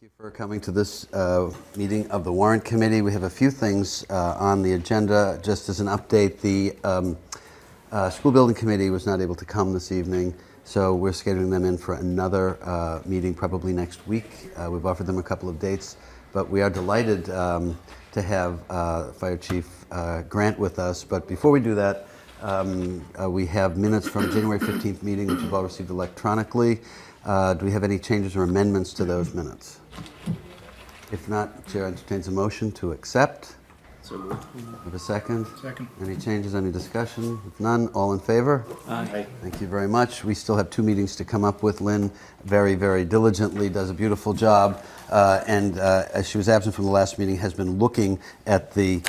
Thank you for coming to this meeting of the Warrant Committee. We have a few things on the agenda. Just as an update, the School Building Committee was not able to come this evening, so we're scheduling them in for another meeting probably next week. We've offered them a couple of dates, but we are delighted to have Fire Chief Grant with us. But before we do that, we have minutes from January 15th meeting, which you've all received electronically. Do we have any changes or amendments to those minutes? If not, Chair entertains a motion to accept. So moved. Have a second? Second. Any changes, any discussion? If none, all in favor? Aye. Thank you very much. We still have 2 meetings to come up with. Lynn very, very diligently does a beautiful job. And as she was absent from the last meeting, has been looking at the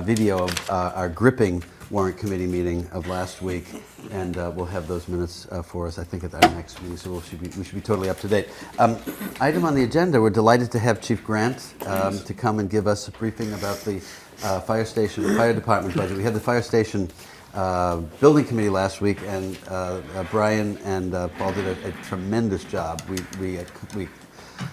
video of our gripping Warrant Committee meeting of last week, and we'll have those minutes for us, I think, at our next meeting, so we should be totally up to date. Item on the agenda, we're delighted to have Chief Grant to come and give us a briefing about the fire department budget. We had the fire station building committee last week, and Brian and Paul did a tremendous job. We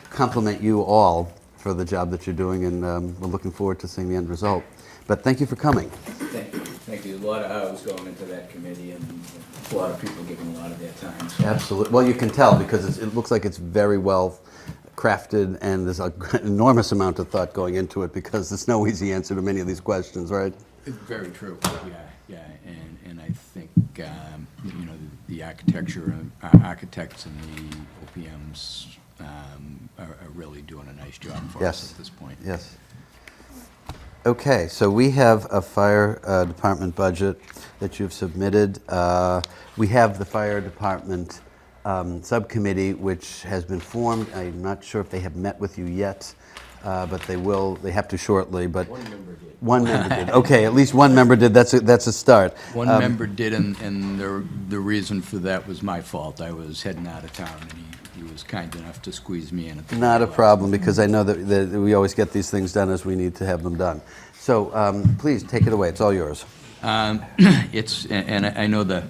compliment you all for the job that you're doing, and we're looking forward to seeing the end result. But thank you for coming. Thank you. Thank you. A lot of hours going into that committee, and a lot of people giving a lot of their time. So. Absolutely. Well, you can tell because it looks like it's very well crafted, and there's an enormous amount of thought going into it because there's no easy answer to many of these questions, right? It's very true. Yeah. And I think you know, the architects and the OPMs are really doing a nice job for us at this point. Yes. Okay, so we have a fire department budget that you've submitted. We have the fire department subcommittee, which has been formed. I'm not sure if they have met with you yet, but they will. They have to shortly. But One member did. One member did. Okay, at least one member did. That's a start. One member did, and the reason for that was my fault. I was heading out of town, and he was kind enough to squeeze me in. At the Not a problem, because I know that we always get these things done as we need to have them done. So please take it away. It's all yours. And I know the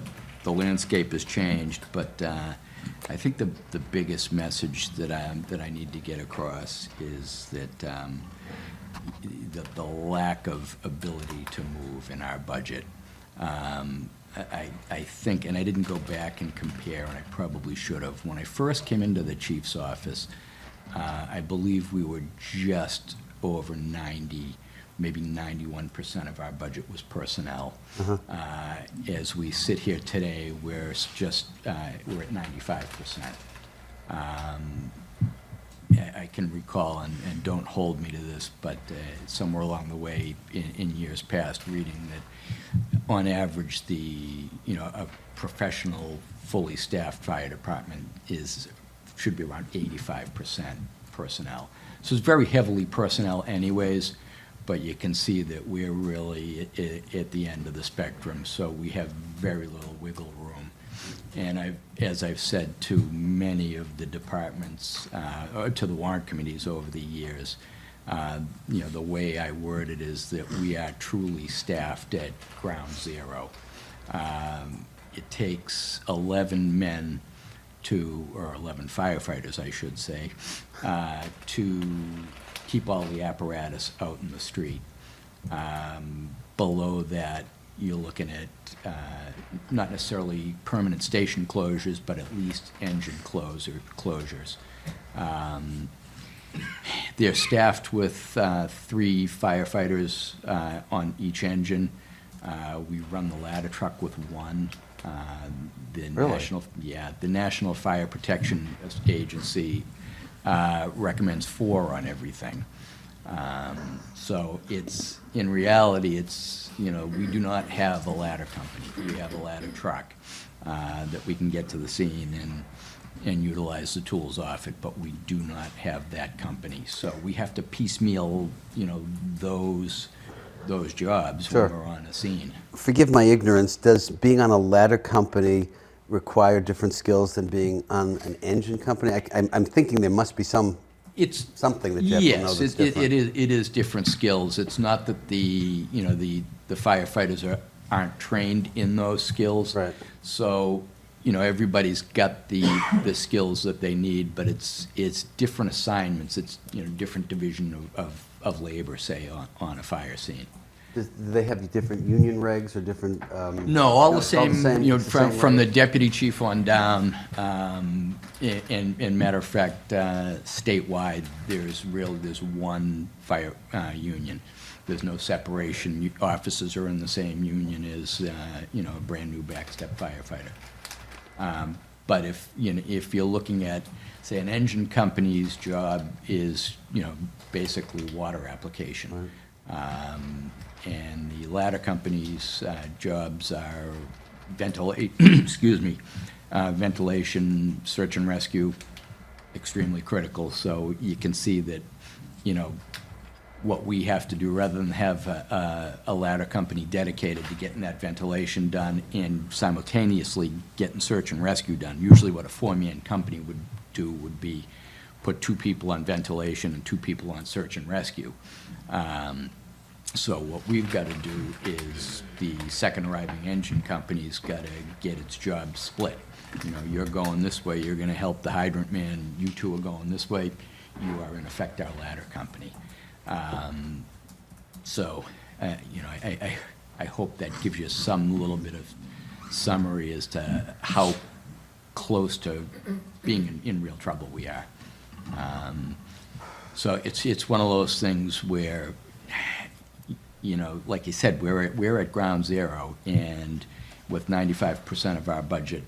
landscape has changed, but I think the biggest message that I need to get across is that the lack of ability to move in our budget. I think, and I didn't go back and compare, and I probably should have. When I first came into the chief's office, I believe we were just over 90, maybe 91% of our budget was personnel. As we sit here today, we're at 95%. I can recall, and don't hold me to this, but somewhere along the way in years past, reading that on average a professional, fully staffed fire department should be around 85% personnel. So it's very heavily personnel anyways, but you can see that we're really at the end of the spectrum, so we have very little wiggle room. And as I've said to many of the departments, or to the warrant committees over the years, the way I word it is that we are truly staffed at ground zero. It takes 11 men or 11 firefighters, I should say, to keep all the apparatus out in the street. Below that, you're looking at not necessarily permanent station closures, but at least engine closures. They're staffed with 3 firefighters on each engine. We run the ladder truck with 1. Really? The National Fire Protection Agency recommends 4 on everything. So in reality, we do not have a ladder company. We have a ladder truck that we can get to the scene and utilize the tools off it, but we do not have that company. So we have to piecemeal, those jobs Sure. when we're on a scene. Forgive my ignorance. Does being on a ladder company require different skills than being on an engine company? I'm thinking there must be something that you have to know that's different. Yes, it is different skills. It's not that the firefighters aren't trained in those skills. Right. So everybody's got the skills that they need, but it's different assignments. It's, different division of labor, say, on a fire scene. Do they have different union regs or different? No, all the it's all same, it's the same from the regs? deputy chief on down. And matter of fact, statewide, there's one fire union. There's no separation. Officers are in the same union as, a brand-new backstep firefighter. But if you're looking at, say, an engine company's job is, basically water application. And the ladder company's jobs are ventilation, search and rescue, extremely critical. So you can see that, what we have to do, rather than have a ladder company dedicated to getting that ventilation done and simultaneously getting search and rescue done. Usually what a four-man company would do would be put 2 people on ventilation and 2 people on search and rescue. So what we've got to do is the second arriving engine company's got to get its job split. You're going this way, you're going to help the hydrant man. You 2 are going this way. You are in effect our ladder company. I hope that gives you some little bit of summary as to how close to being in real trouble we are. So it's one of those things where, like you said, we're at ground zero, and with 95% of our budget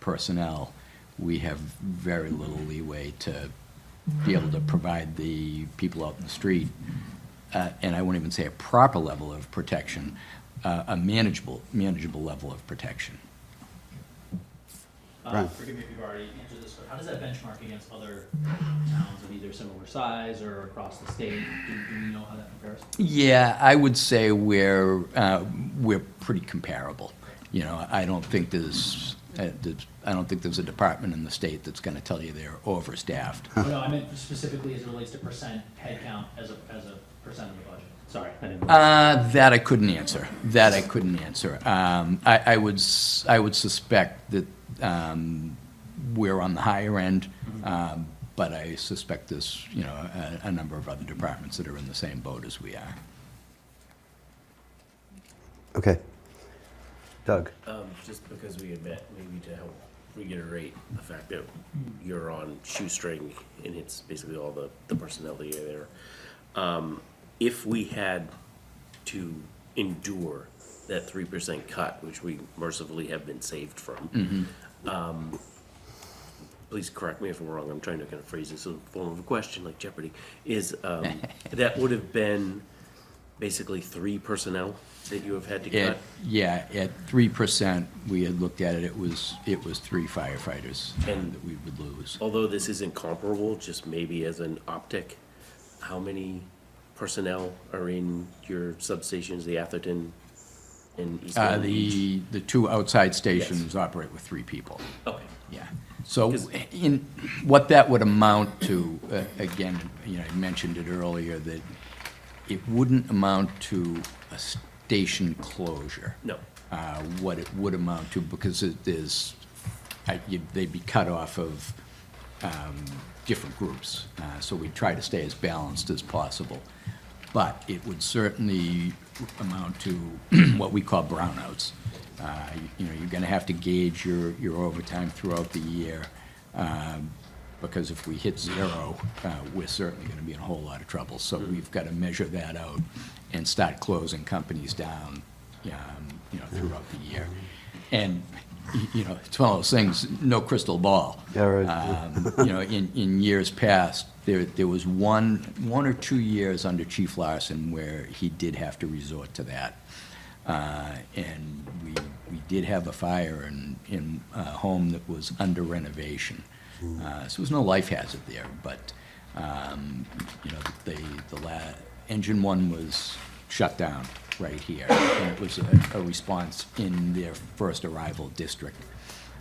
personnel, we have very little leeway to be able to provide the people out in the street, and I won't even say a proper level of protection, a manageable level of protection. Right. Forgive me if you've already answered this, but how does that benchmark against other towns of either similar size or across the state? Do you know how that compares? Yeah, I would say we're pretty comparable. I don't think there's a department in the state that's going to tell you they're overstaffed. Oh, no, I meant specifically as it relates to percent headcount as a percent of the budget. Sorry, I didn't. That I couldn't answer. I would suspect that we're on the higher end, but I suspect there's a number of other departments that are in the same boat as we are. Okay. Doug? Just because we had met, maybe to help reiterate the fact that you're on shoestring and it's basically all the personnel that are there. If we had to endure that 3% cut, which we mercifully have been saved from, please correct me if I'm wrong, I'm trying to kind of phrase this in the form of a question like Jeopardy, is that would have been basically 3 personnel that you have had to cut? At 3%, we had looked at it, it was 3 firefighters And- that we would lose. Although this isn't comparable, just maybe as an optic, how many personnel are in your substations, the Atherton and East Long Beach? The 2 outside stations operate with 3 people. Okay. Yeah. So 'Cause- in what that would amount to, again, I mentioned it earlier, that it wouldn't amount to a station closure. No. What it would amount to, because they'd be cut off of different groups. So we try to stay as balanced as possible. But it would certainly amount to what we call brownouts. You're going to have to gauge your overtime throughout the year, because if we hit 0, we're certainly going to be in a whole lot of trouble. So we've got to measure that out and start closing companies down, throughout the year. And it's one of those things, no crystal ball. Yeah, right. In years past, there was one or 2 years under Chief Larson where he did have to resort to that. And we did have a fire in a home that was under renovation. So there was no life hazard there, but, the engine 1 was shut down right here. And it was a response in their first arrival district.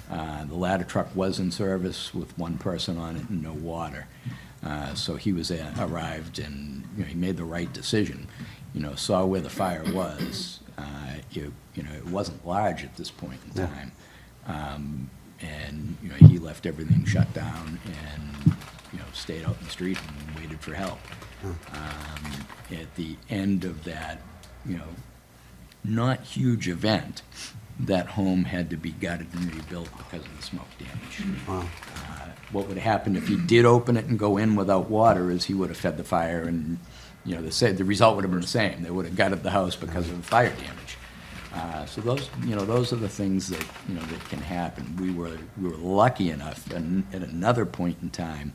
The ladder truck was in service with 1 person on it and no water. So he was arrived and he made the right decision. Saw where the fire was. It wasn't large at this point in time. And, you know, he left everything shut down and, you know, stayed out in the street and waited for help. At the end of that, you know, not huge event, that home had to be gutted and rebuilt because of the smoke damage. Wow. What would have happened if he did open it and go in without water is he would have fed the fire, and, you know, the result would have been the same. They would have gutted the house because of the fire damage. So those, you know, those are the things that, you know, that can happen. We were lucky enough, and at another point in time,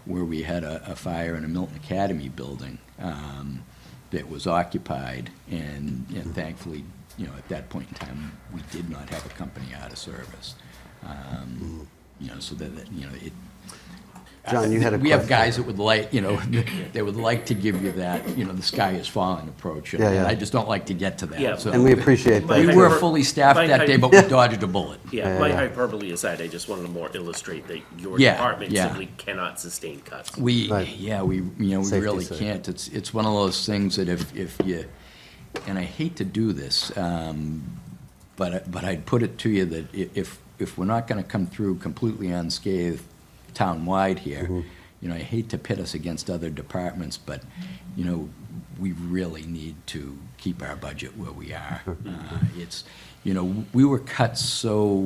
where we had a fire in a Milton Academy building that was occupied, and thankfully, you know, at that point in time, we did not have a company out of service. You know, so that, you know, it. John, you had a We have question. guys that would like, you know, they would like to give you that, you know, the sky is falling approach. Yeah, yeah. And I just don't like to get to that. Yeah. So And we appreciate My we that. were hyper- fully staffed my that day, hy- but we dodged a bullet. Yeah, my hyperbole aside, I just wanted to more illustrate that your Yeah, department yeah. simply cannot sustain cuts. We, Right. yeah, we, you know, we Safety really sake. can't. It's one of those things that if you, and I hate to do this, but I'd put it to you that if we're not gonna come through completely unscathed town-wide here, you know, I hate to pit us against other departments, but, you know, we really need to keep our budget where we are. It's, you know, we were cut so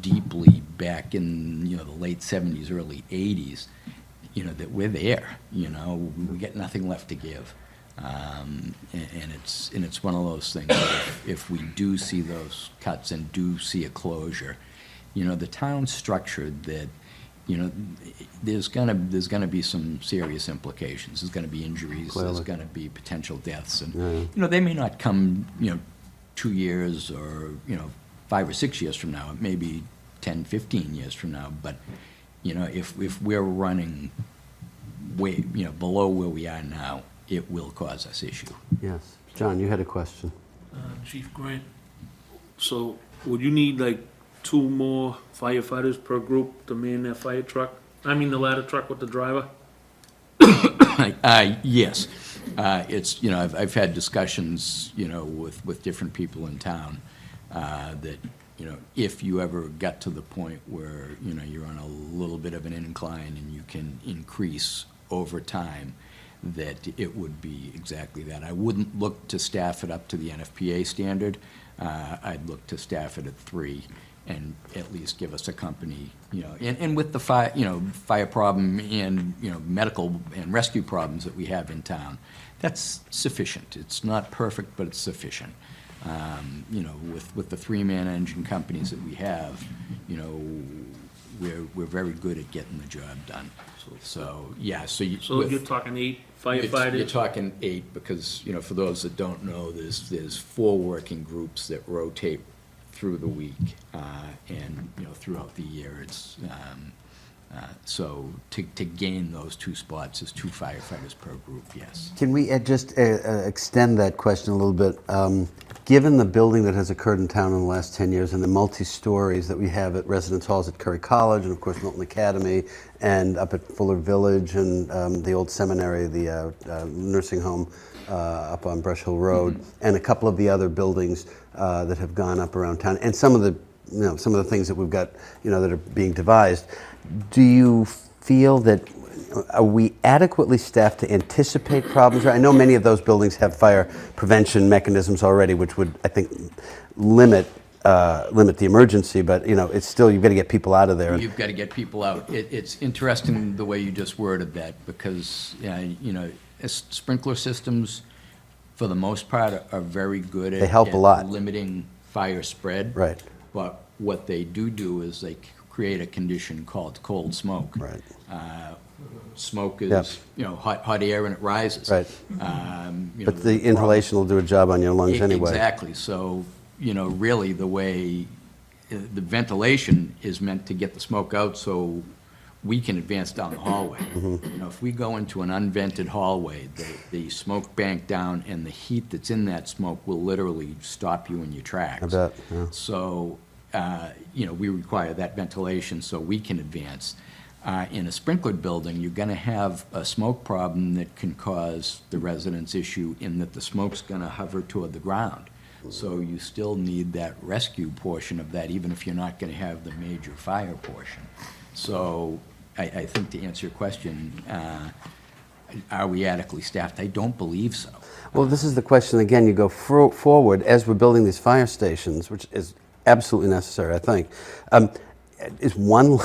deeply back in, you know, the late 70s, early 80s, you know, that we're there, you know, we get nothing left to give. And it's one of those things, that if we do see those cuts and do see a closure, you know, the town's structured that, you know, there's gonna be some serious implications. There's gonna be injuries, there's Clearly. gonna be potential deaths, and, Yeah. you know, they may not come, you know, 2 years or, you know, 5 or 6 years from now. It may be 10, 15 years from now, but, you know, if we're running way, you know, below where we are now, it will cause us issue. Yes. John, you had a question. Chief Grant, so would you need like 2 more firefighters per group to man that fire truck? I mean, the ladder truck with the driver? Yes. It's, you know, I've had discussions, you know, with different people in town, that, you know, if you ever got to the point where, you know, you're on a little bit of an incline and you can increase over time, that it would be exactly that. I wouldn't look to staff it up to the NFPA standard. I'd look to staff it at 3 and at least give us a company, you know, and with the fire, you know, fire problem and, you know, medical and rescue problems that we have in town, that's sufficient. It's not perfect, but it's sufficient. You know, with the 3-man engine companies that we have, you know, we're very good at getting the job done. So, yeah, so you. So with- you're talking 8 you're firefighters? talking 8 because, you know, for those that don't know, there's 4 working groups that rotate through the week, and, you know, throughout the year. It's, so to gain those 2 spots is 2 firefighters per group, yes. Can we just extend that question a little bit? Given the building that has occurred in town in the last 10 years and the multi-stories that we have at residence halls at Curry College and, of course, Milton Academy and up at Fuller Village and the old seminary, the nursing home up on Brush Hill Road, and a couple of the other buildings that have gone up around town, and some of the, you know, some of the things that we've got, you know, that are being devised. Do you feel that, are we adequately staffed to anticipate problems? I know many of those buildings have fire prevention mechanisms already, which would, I think, limit the emergency, but, you know, it's still, you've got to get people out of there. You've got to get people out. It's interesting the way you just worded that, because, you know, sprinkler systems, for the most part, are very good at. They help a lot. Limiting fire spread. Right. But what they do is they create a condition called cold smoke. Right. Smoke Yep. is, you know, hot air and it rises. Right. You know, But the inhalation will do a job on your lungs anyway. Exactly. So, you know, really the way, the ventilation is meant to get the smoke out so we can advance down the hallway. You know, if we go into an unvented hallway, the smoke bank down and the heat that's in that smoke will literally stop you in your tracks. I bet, yeah. So, you know, we require that ventilation so we can advance. In a sprinklered building, you're gonna have a smoke problem that can cause the residents issue in that the smoke's gonna hover toward the ground. So you still need that rescue portion of that, even if you're not gonna have the major fire portion. So I think to answer your question, are we adequately staffed? I don't believe so. Well, this is the question, again, you go forward, as we're building these fire stations, which is absolutely necessary, I think. Is one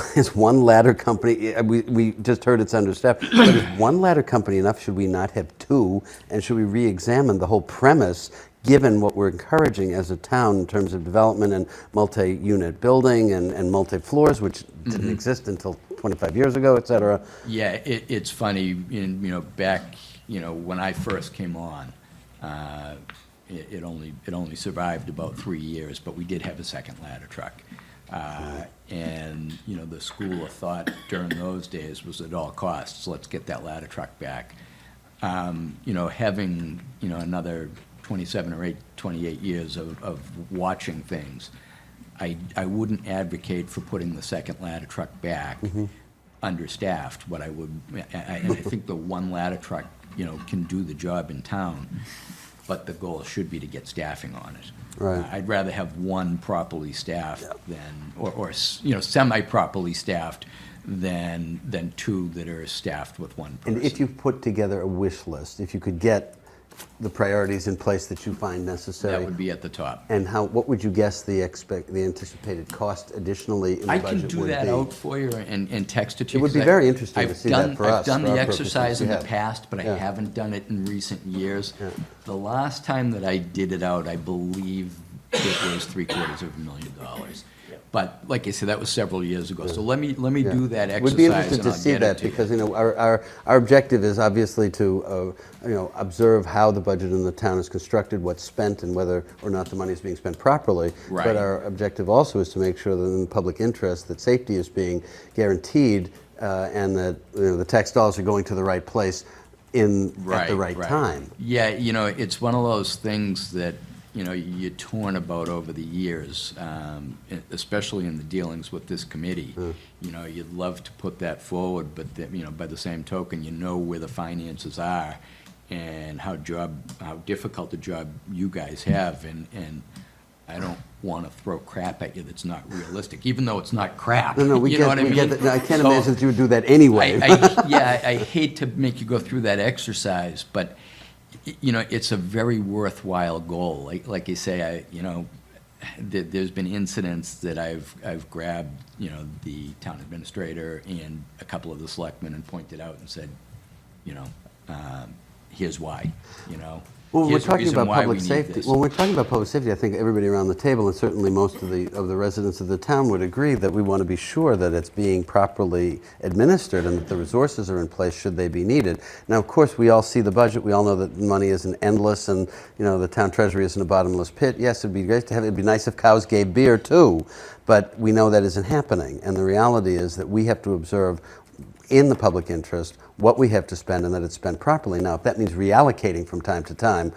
ladder company, we just heard it's understaffed, but is one ladder company enough? Should we not have two? And should we re-examine the whole premise, given what we're encouraging as a town in terms of development and multi-unit building and multi-floors, which didn't exist until 25 years ago, et cetera? Yeah, it's funny, back, when I first came on, it only survived about 3 years, but we did have a second ladder truck. And, the school of thought during those days was at all costs, let's get that ladder truck back. Having, another 27 or 28 years of watching things, I wouldn't advocate for putting the second ladder truck back understaffed. What I would, and I think the one ladder truck, can do the job in town, but the goal should be to get staffing on it. Right. I'd rather have one properly staffed than, or semi-properly staffed than two that are staffed with one person. And if you put together a wish list, if you could get the priorities in place that you find necessary. That would be at the top. And what would you guess the anticipated cost additionally in the I budget can do would that be? out for you and text it to It you. would be 'cause very interesting to I've see done- that for I've us, done for the our purposes. exercise in Yeah. the past, but I Yeah. haven't done it in recent years. Yeah. The last time that I did it out, I believe it was $750,000. But like I said, that was several years ago. So let me do that exercise. Would be interested and to I'll see get it that to you. because our objective is obviously to observe how the budget in the town is constructed, what's spent, and whether or not the money is being spent properly. Right. But our objective also is to make sure that in the public interest that safety is being guaranteed and that the tax dollars are going to the right place at the right time. Yeah, it's one of those things that, you're torn about over the years, especially in the dealings with this committee. You'd love to put that forward, but, by the same token, where the finances are and how difficult a job you guys have, and I don't want to throw crap at you that's not realistic, even though it's not crap. No, we You get, know what I we get mean? that. I can't So- imagine that you would do that anyway. I hate to make you go through that exercise, but, it's a very worthwhile goal. Like you say, there's been incidents that I've grabbed, the town administrator and a couple of the selectmen and pointed out and said, here's why, Well, when we're Here's the talking reason about why we public need safety. this. When we're talking about public safety, I think everybody around the table, and certainly most of the residents of the town, would agree that we want to be sure that it's being properly administered and that the resources are in place should they be needed. Now, of course, we all see the budget. We all know that money isn't endless, and the town treasury isn't a bottomless pit. Yes, it'd be great to have. It'd be nice if cows gave beer too, but we know that isn't happening. And the reality is that we have to observe, in the public interest, what we have to spend and that it's spent properly. Now, if that means reallocating from time to time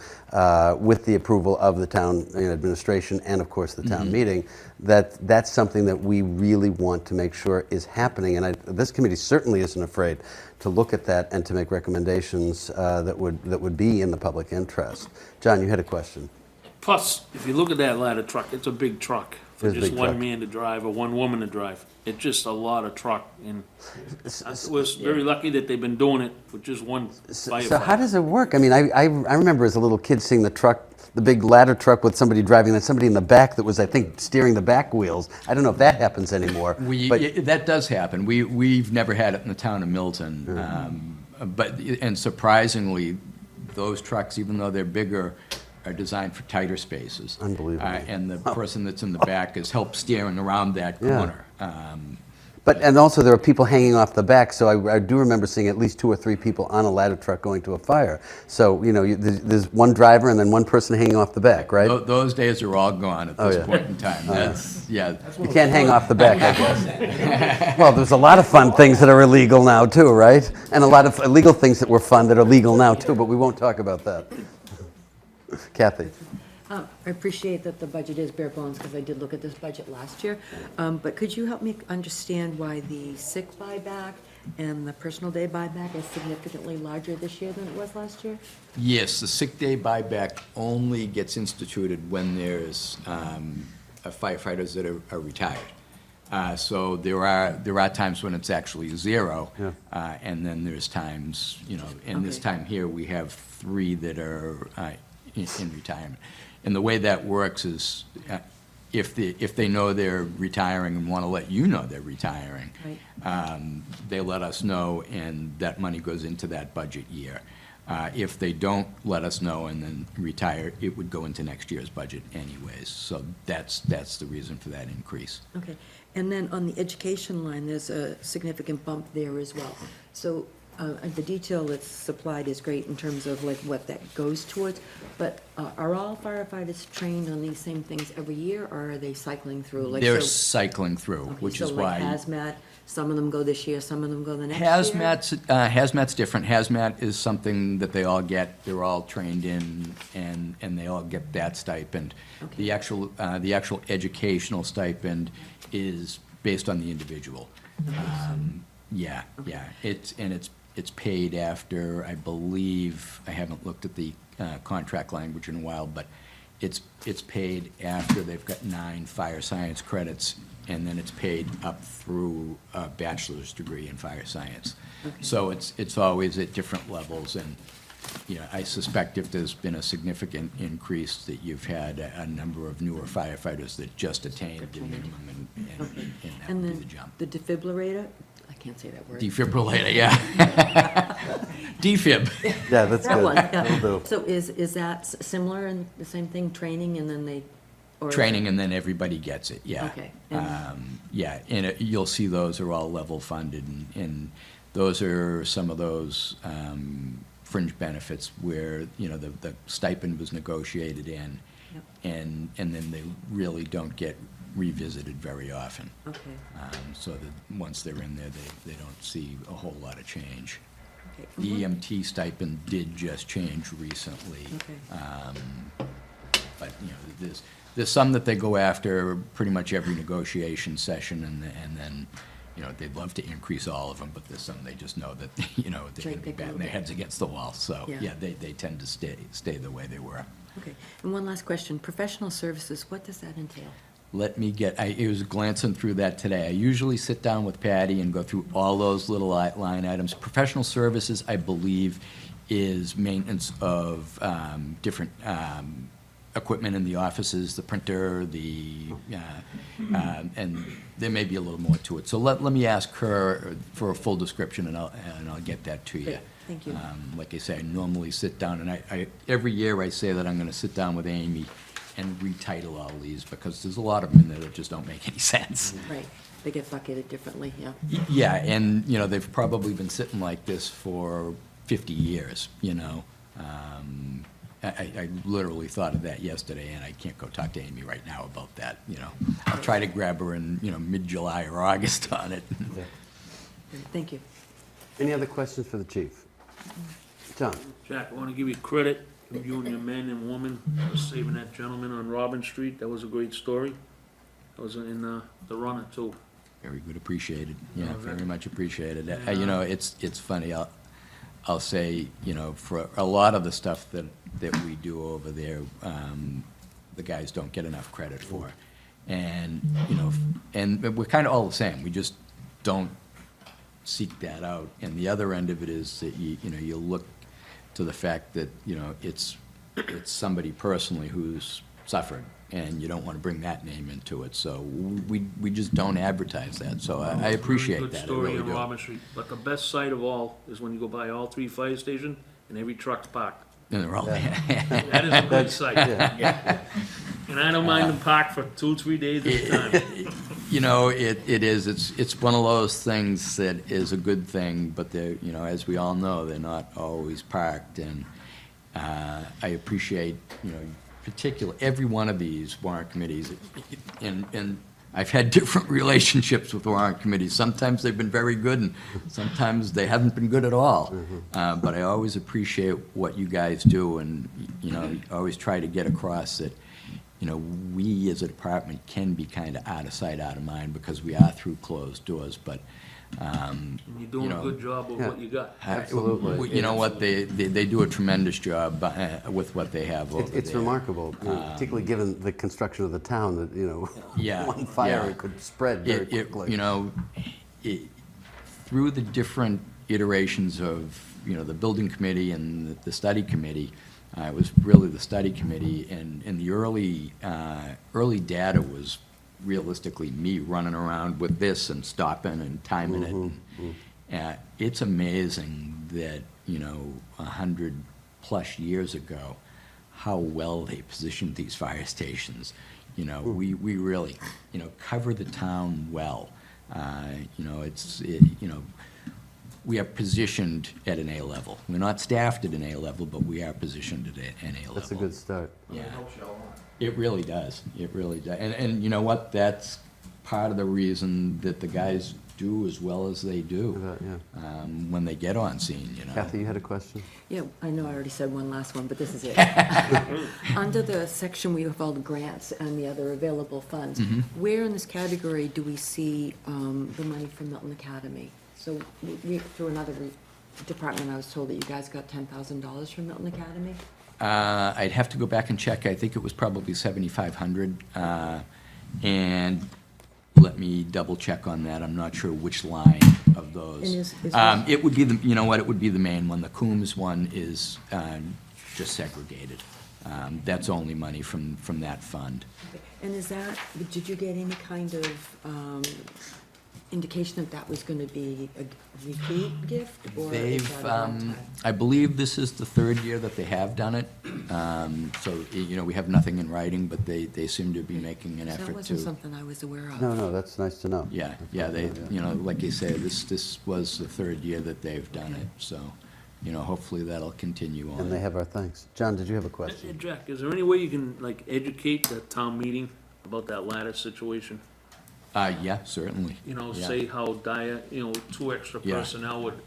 with the approval of the town administration and, of course, the town meeting, that's something that we really want to make sure is happening. And this committee certainly isn't afraid to look at that and to make recommendations that would be in the public interest. John, you had a question. Plus, if you look at that ladder truck, it's a big truck for It is a just big one truck. man to drive or one woman to drive. It's just a lot of truck, and I was very lucky that they've been doing it with just one firefighter. So how does it work? I mean, I remember as a little kid seeing the big ladder truck with somebody driving and somebody in the back that was, I think, steering the back wheels. I don't know if that happens anymore. That does happen. We've never had it in the town of Milton. And surprisingly, those trucks, even though they're bigger, are designed for tighter spaces. Unbelievable. And the person that's in the back is help steering around that Yeah. corner. And also there are people hanging off the back, so I do remember seeing at least 2 or 3 people on a ladder truck going to a fire. So, there's one driver and then one person hanging off the back, right? Those days are all gone at this yeah. point in time. You can't hang off the back, I guess. Well, there's a lot of fun things that are illegal now too, right? And a lot of illegal things that were fun that are legal now too, but we won't talk about that. Kathy? I appreciate that the budget is bare bones, because I did look at this budget last year. But could you help me understand why the sick buyback And the personal day buyback is significantly larger this year than it was last year? Yes, the sick day buyback only gets instituted when there's firefighters that are retired. So there are times when it's actually zero. Yeah. And then there's times, and this Okay. time here, we have 3 that are in retirement. And the way that works is, if they know they're retiring and want to let you know they're retiring, Right. they let us know, and that money goes into that budget year. If they don't let us know and then retire, it would go into next year's budget anyways. So that's the reason for that increase. Okay, and then on the education line, there's a significant bump there as well. So, the detail that's supplied is great in terms of like what that goes towards, but are all firefighters trained on these same things every year, or are they cycling through? Like, They're so- cycling through, Okay, which so is like why. hazmat, some of them go this year, some of them go the next year? Hazmat's different. Hazmat is something that they all get, they're all trained in, and they all get that stipend. Okay. The actual educational stipend is based on the individual. Yeah. It's paid after, I believe, I haven't looked at the contract language in a while, but it's paid after they've got 9 fire science credits, and then it's paid up through a bachelor's degree in fire science. Okay. So it's always at different levels, and, I suspect if there's been a significant increase, that you've had a number of newer firefighters that just attained the minimum, and Okay. that And would be then the jump. the defibrillator, I can't say that word. Defibrillator, yeah. Defib. Yeah, that's That good. one, yeah. That'll do. So is that similar and the same thing, training and then they? or- Training, and then everybody gets it, yeah. Okay, and- Yeah, and you'll see those are all level funded, and those are some of those fringe benefits where, the stipend was negotiated in, Yep. and then they really don't get revisited very often. Okay, So that once they're in there, they don't see a whole lot of change. okay. The EMT stipend did just change recently. Okay. But, there's some that they go after pretty much every negotiation session, and then, they'd love to increase all of them, but there's some they just know that, they're gonna be Take a batting little their bit. heads against the wall. So, Yeah. yeah, they tend to stay the way they were. Okay, and one last question, professional services, what does that entail? Let me I was glancing through that today. I usually sit down with Patty and go through all those little line items. Professional services, I believe, is maintenance of different equipment in the offices, the printer, and there may be a little more to it. So let me ask her for a full description, and I'll get that to you. Great, thank you. Like I say, I normally sit down, and I every year I say that I'm gonna sit down with Amy and retitle all these, because there's a lot of them in there that just don't make any sense. Right, they get bucketed differently, yeah. Yeah, and, they've probably been sitting like this for 50 years, I literally thought of that yesterday, and I can't go talk to Amy right now about that, I'll try to grab her in, mid-July or August on it. Yeah. Great, thank you. Any other questions for the chief? John? Jack, I wanna give you credit, you and your men and woman, for saving that gentleman on Robin Street. That was a great story. That was in the Runner too. Very good, appreciated, yeah, Yeah, very very- much appreciated. Yeah. It's funny, I'll say, for a lot of the stuff that we do over there, the guys don't get enough credit for. And, and we're kind of all the same, we just don't seek that out. And the other end of it is that you look to the fact that, it's somebody personally who's suffered, and you don't want to bring that name into it. So we just don't advertise that, so I appreciate Very that, I good really story on do. Robin Street. But the best sight of all is when you go by all 3 fire stations and every truck's parked. And they're all, That is a good sight. And I don't mind them parked for 2-3 days at a time. it is, it's one of those things that is a good thing, but they're, as we all know, they're not always parked, and I appreciate, every one of these warrant committees, and I've had different relationships with warrant committees. Sometimes they've been very good, and sometimes they haven't been good at all. But I always appreciate what you guys do, and, always try to get across that, we as a department can be kind of out of sight, out of mind, because we are through closed doors, but And you're doing know, a good job of what you got. Absolutely. You know what, they do a tremendous job with what they have over there. It's remarkable, particularly given the construction of the town, that, Yeah, one fire yeah. it could spread very quickly. Through the different iterations of, the building committee and the study committee, it was really the study committee, and the early data was realistically me running around with this and stopping and timing it. It's amazing that, 100+ years ago, how well they positioned these fire stations. We really, cover the town well. We are positioned at an A level. We're not staffed at an A level, but we are positioned at an A level. That's a good start. Yeah. It really does. It really does. And you know what? That's part of the reason that the guys do as well as they do when they get on scene, Kathy, you had a question? Yeah, I know I already said one last one, but this is it. Under the section we have all the grants and the other available funds, where in this category do we see the money from Milton Academy? So through another department, I was told that you guys got $10,000 from Milton Academy? I'd have to go back and check. I think it was probably 7,500. And let me double check on that. I'm not sure which line of those. And is It would be it would be the main one. The Coombs one is just segregated. That's only money from that fund. And did you get any kind of indication that was going to be a repeat gift, or is that a one-time? I believe this is the third year that they have done it. So, we have nothing in writing, but they seem to be making an effort to. That wasn't something I was aware of. No, that's nice to know. Yeah, they, like you say, this was the third year that they've done it, so, hopefully that'll continue on. And they have our thanks. John, did you have a Hey, question? Jack, is there any way you can, educate the town meeting about that ladder situation? Yeah, certainly. Yeah. Say how dire, 2 extra Yeah. personnel would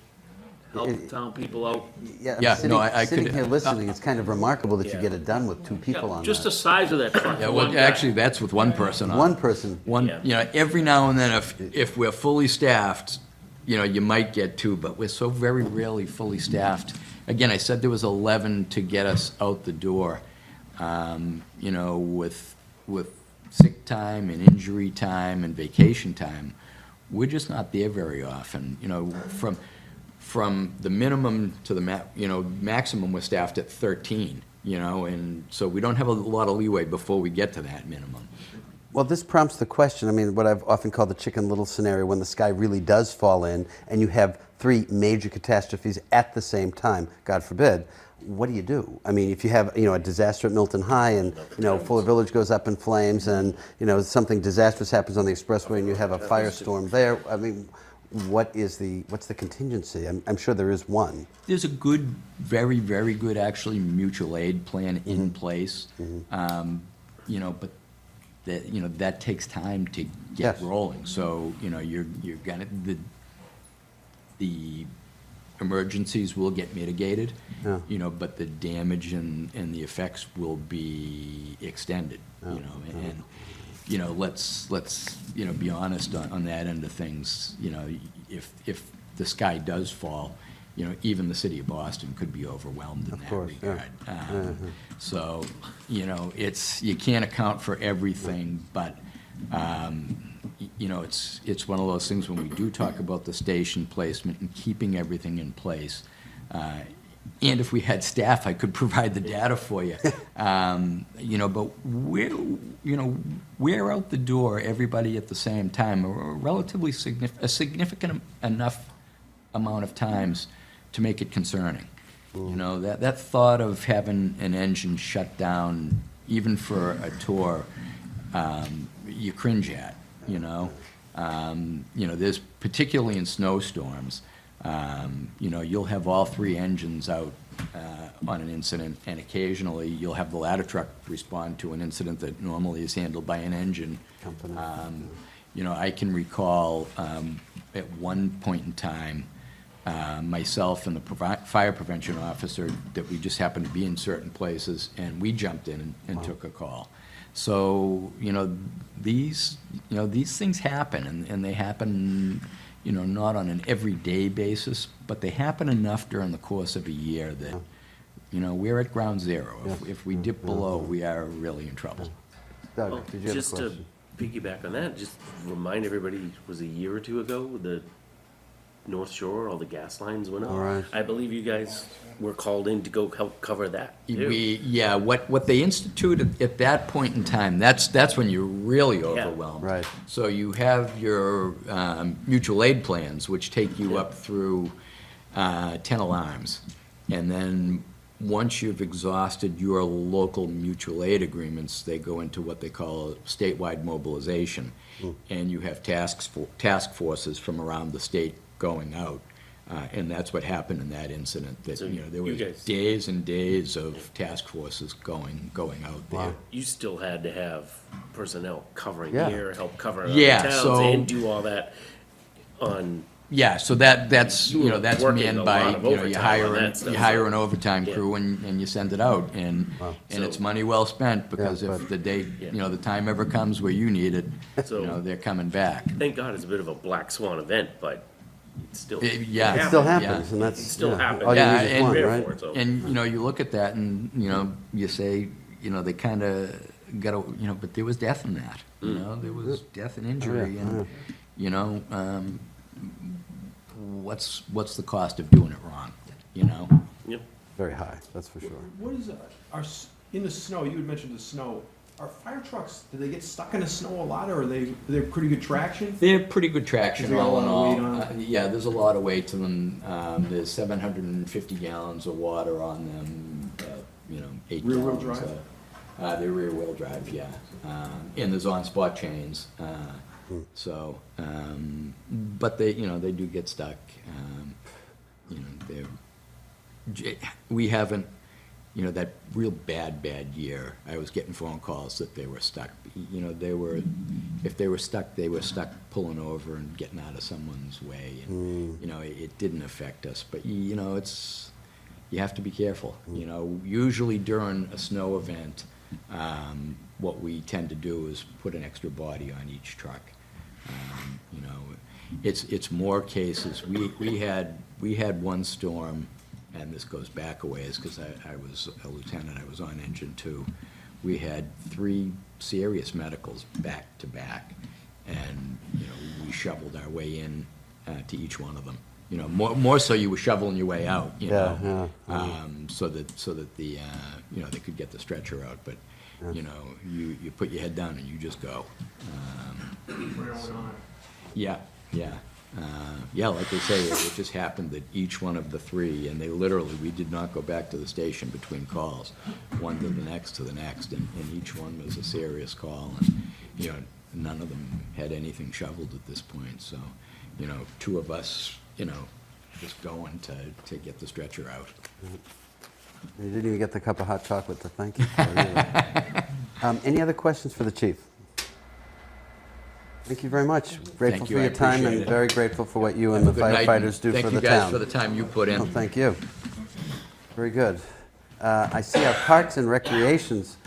help the town people out. Yeah, sitting, no, I sitting could- here listening, it's kind of remarkable that you Yeah. get it done with 2 people on Just the that. size of that truck. Yeah, for well, one guy. actually, that's with one person on. One person, Yeah. Every now and then, if we're fully staffed, you might get 2, but we're so very rarely fully staffed. Again, I said there was 11 to get us out the door. With sick time and injury time and vacation time, we're just not there very often. From the minimum to the maximum, we're staffed at 13. And so we don't have a lot of leeway before we get to that minimum. well, this prompts the question, what I've often called the Chicken Little scenario, when the sky really does fall in and you have 3 major catastrophes at the same time, God forbid, what do you do? If you have, a disaster at Milton High and, Fuller Village goes up in flames and, something disastrous happens on the expressway and you have a firestorm there, what's the contingency? I'm sure there is one. There's a good, very, very good, actually, mutual aid plan in place. But that takes time to get Yes. rolling. So, you're gonna, the emergencies will get mitigated, Yeah. but the damage and the effects will be extended, and let's be honest on that end of things. If the sky does fall, even the city of Boston could be overwhelmed in that course, yeah. regard. So, you can't account for everything, but it's one of those things when we do talk about the station placement and keeping everything in place. And if we had staff, I could provide the data for you. But we're out the door, everybody at the same time, a relatively significant enough amount of times to make it concerning. That thought of having an engine shut down, even for a tour, you cringe at. There's particularly in snowstorms. You'll have all 3 engines out on an incident, and occasionally you'll have the ladder truck respond to an incident that normally is handled by an engine Company. I can recall at one point in time, myself and the fire prevention officer, that we just happened to be in certain places, and we jumped in and took a call. So, these things happen, and they happen, not on an everyday basis, but they happen enough during the course of a year that, we're at ground zero. If we dip below, we are really in trouble. Doug, Well, did you have a just question? to piggyback on that, just remind everybody, was a year or two ago, the North Shore, all the gas lines went up. All right. I believe you guys were called in to go help cover that, too. What they instituted at that point in time, that's when you're really overwhelmed. Right. So you have your mutual aid plans, which take you up through 10 alarms. And then, once you've exhausted your local mutual aid agreements, they go into what they call statewide mobilization. And you have task forces from around the state going out. And that's what happened in that incident, that, So there you was guys- days and days of task forces going out there. You still had to have personnel covering Yeah. here, help cover other Yeah, towns, so- and do all that on, Yeah, so that's, You were that's working manned a by, lot of you overtime on that stuff, you hire so- an overtime Yeah. crew and you send it out, and it's So- money well spent, because Yeah, if but- the day, Yeah. the time ever comes where you need it, So- they're coming back. thank God it's a bit of a black swan event, but it's still. Yeah. It still Yeah. happens, and that's. It still yeah, happens. All you Yeah, need is and- one, Prepare right? for it, so. And, you look at that and, you say, they kind of got to, but there was death in that, there was death and injury, yeah, and, what's the cost of doing it wrong, Yep. Very high, that's for sure. What is, in the snow, you had mentioned the snow, are fire trucks, do they get stuck in the snow a lot, or are they pretty good traction? They're pretty good traction, Is there a all in lot of all. weight on them? Yeah, there's a lot of weight to them. There's 750 gallons of water on them, 8 Rear-wheel gallons. drive? They're rear-wheel drive, yeah. And there's on-spot chains. But they, they do get stuck. We haven't, that real bad year, I was getting phone calls that they were stuck. If they were stuck pulling over and getting out of someone's way. And, it didn't affect us, but, you have to be careful. Usually during a snow event, what we tend to do is put an extra body on each truck. It's more cases. We had one storm, and this goes back a ways, because I was a lieutenant, I was on Engine 2. We had 3 serious medicals back to back, and, we shoveled our way in to each one of them. More so you were shoveling your way out, Yeah. so that the, they could get the stretcher out, but, you put your head down and you just go. Yeah. Like they say, it just happened that each one of the 3, and we did not go back to the station between calls, one to the next, and each one was a serious call, and, none of them had anything shoveled at this point, so, 2 of us, just going to get the stretcher out. You didn't even get the cup of hot chocolate to thank you for either. Any other questions for the chief? Thank you very much. Grateful Thank you, for I your time, appreciate and it. very grateful for what you and the Good night, and firefighters do for the Thank you guys town. for the time you put in. Well, thank you. Very good. I see our Parks and Recreations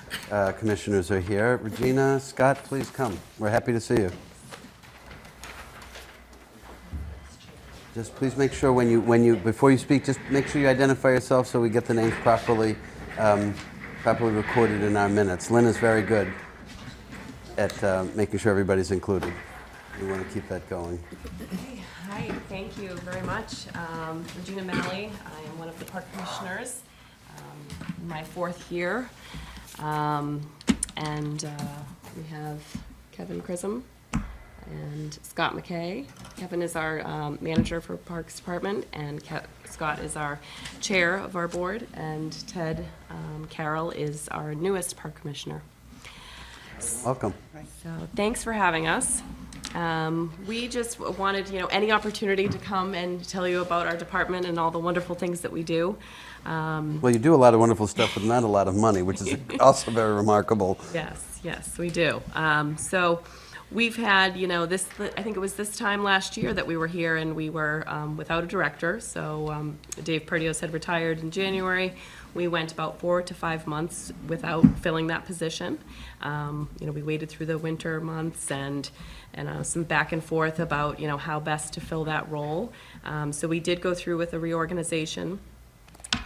commissioners are here. Regina, Scott, please come. We're happy to see you. Just please make sure before you speak, just make sure you identify yourself so we get the names properly recorded in our minutes. Lynn is very good at making sure everybody's included. We want to keep that going. Hi, thank you very much. Regina Malley, I am one of the park commissioners, my 4th year. And we have Kevin Chisholm and Scott McKay. Kevin is our manager for Parks Department, and Scott is our chair of our board, and Ted Carroll is our newest park commissioner. Welcome. So thanks for having us. We just wanted, any opportunity to come and tell you about our department and all the wonderful things that we do. Well, you do a lot of wonderful stuff with not a lot of money, which is also very remarkable. Yes, we do. So we've had, I think it was this time last year that we were here and we were without a director. So Dave Perdios had retired in January. We went about 4 to 5 months without filling that position. We waited through the winter months and some back and forth about, how best to fill that role. So we did go through with a reorganization.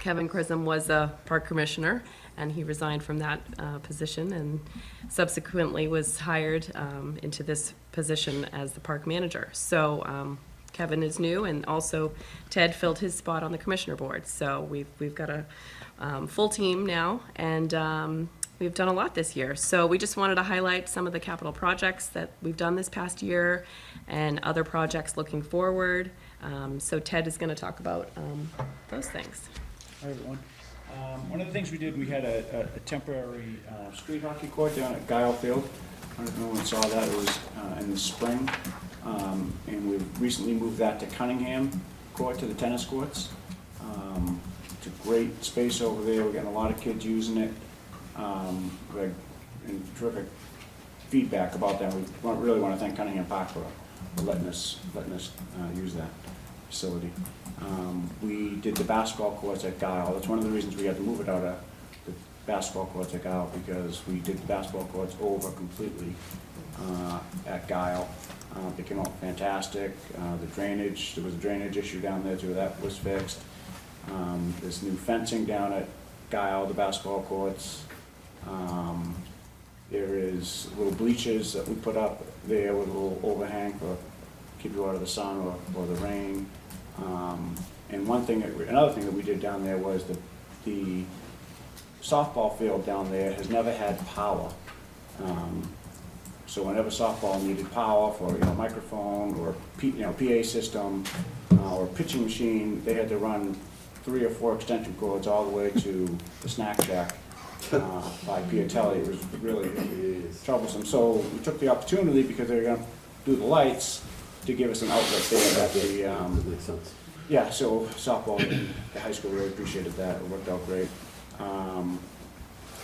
Kevin Chisholm was a park commissioner, and he resigned from that position and subsequently was hired into this position as the park manager. So Kevin is new, and also Ted filled his spot on the commissioner board. So we've got a full team now, and we've done a lot this year. So we just wanted to highlight some of the capital projects that we've done this past year and other projects looking forward. So Ted is going to talk about those things. Hi, everyone. One of the things we did, we had a temporary street hockey court down at Guile Field. I don't know if anyone saw that. It was in the spring. And we recently moved that to Cunningham Court, to the tennis courts. It's a great space over there. We're getting a lot of kids using it. We had terrific feedback about that. We really want to thank Cunningham Park for letting us use that facility. We did the basketball courts at Guile. That's one of the reasons we had to move it out of the basketball courts at Guile, because we did the basketball courts over completely at Guile. They came out fantastic. The drainage, there was a drainage issue down there too, that was fixed. There's new fencing down at Guile, the basketball courts. There is little bleachers that we put up there with a little overhang for keep you out of the sun or the rain. And another thing that we did down there was the softball field down there has never had power. So whenever softball needed power for microphone or PA system or pitching machine, they had to run 3 or 4 extension cords all the way to the snack shack by Piatelli. It was really troublesome. So we took the opportunity, because they were going to do the lights, to give us an outlet there. That makes sense. Yeah, so softball, the high school really appreciated that. It worked out great.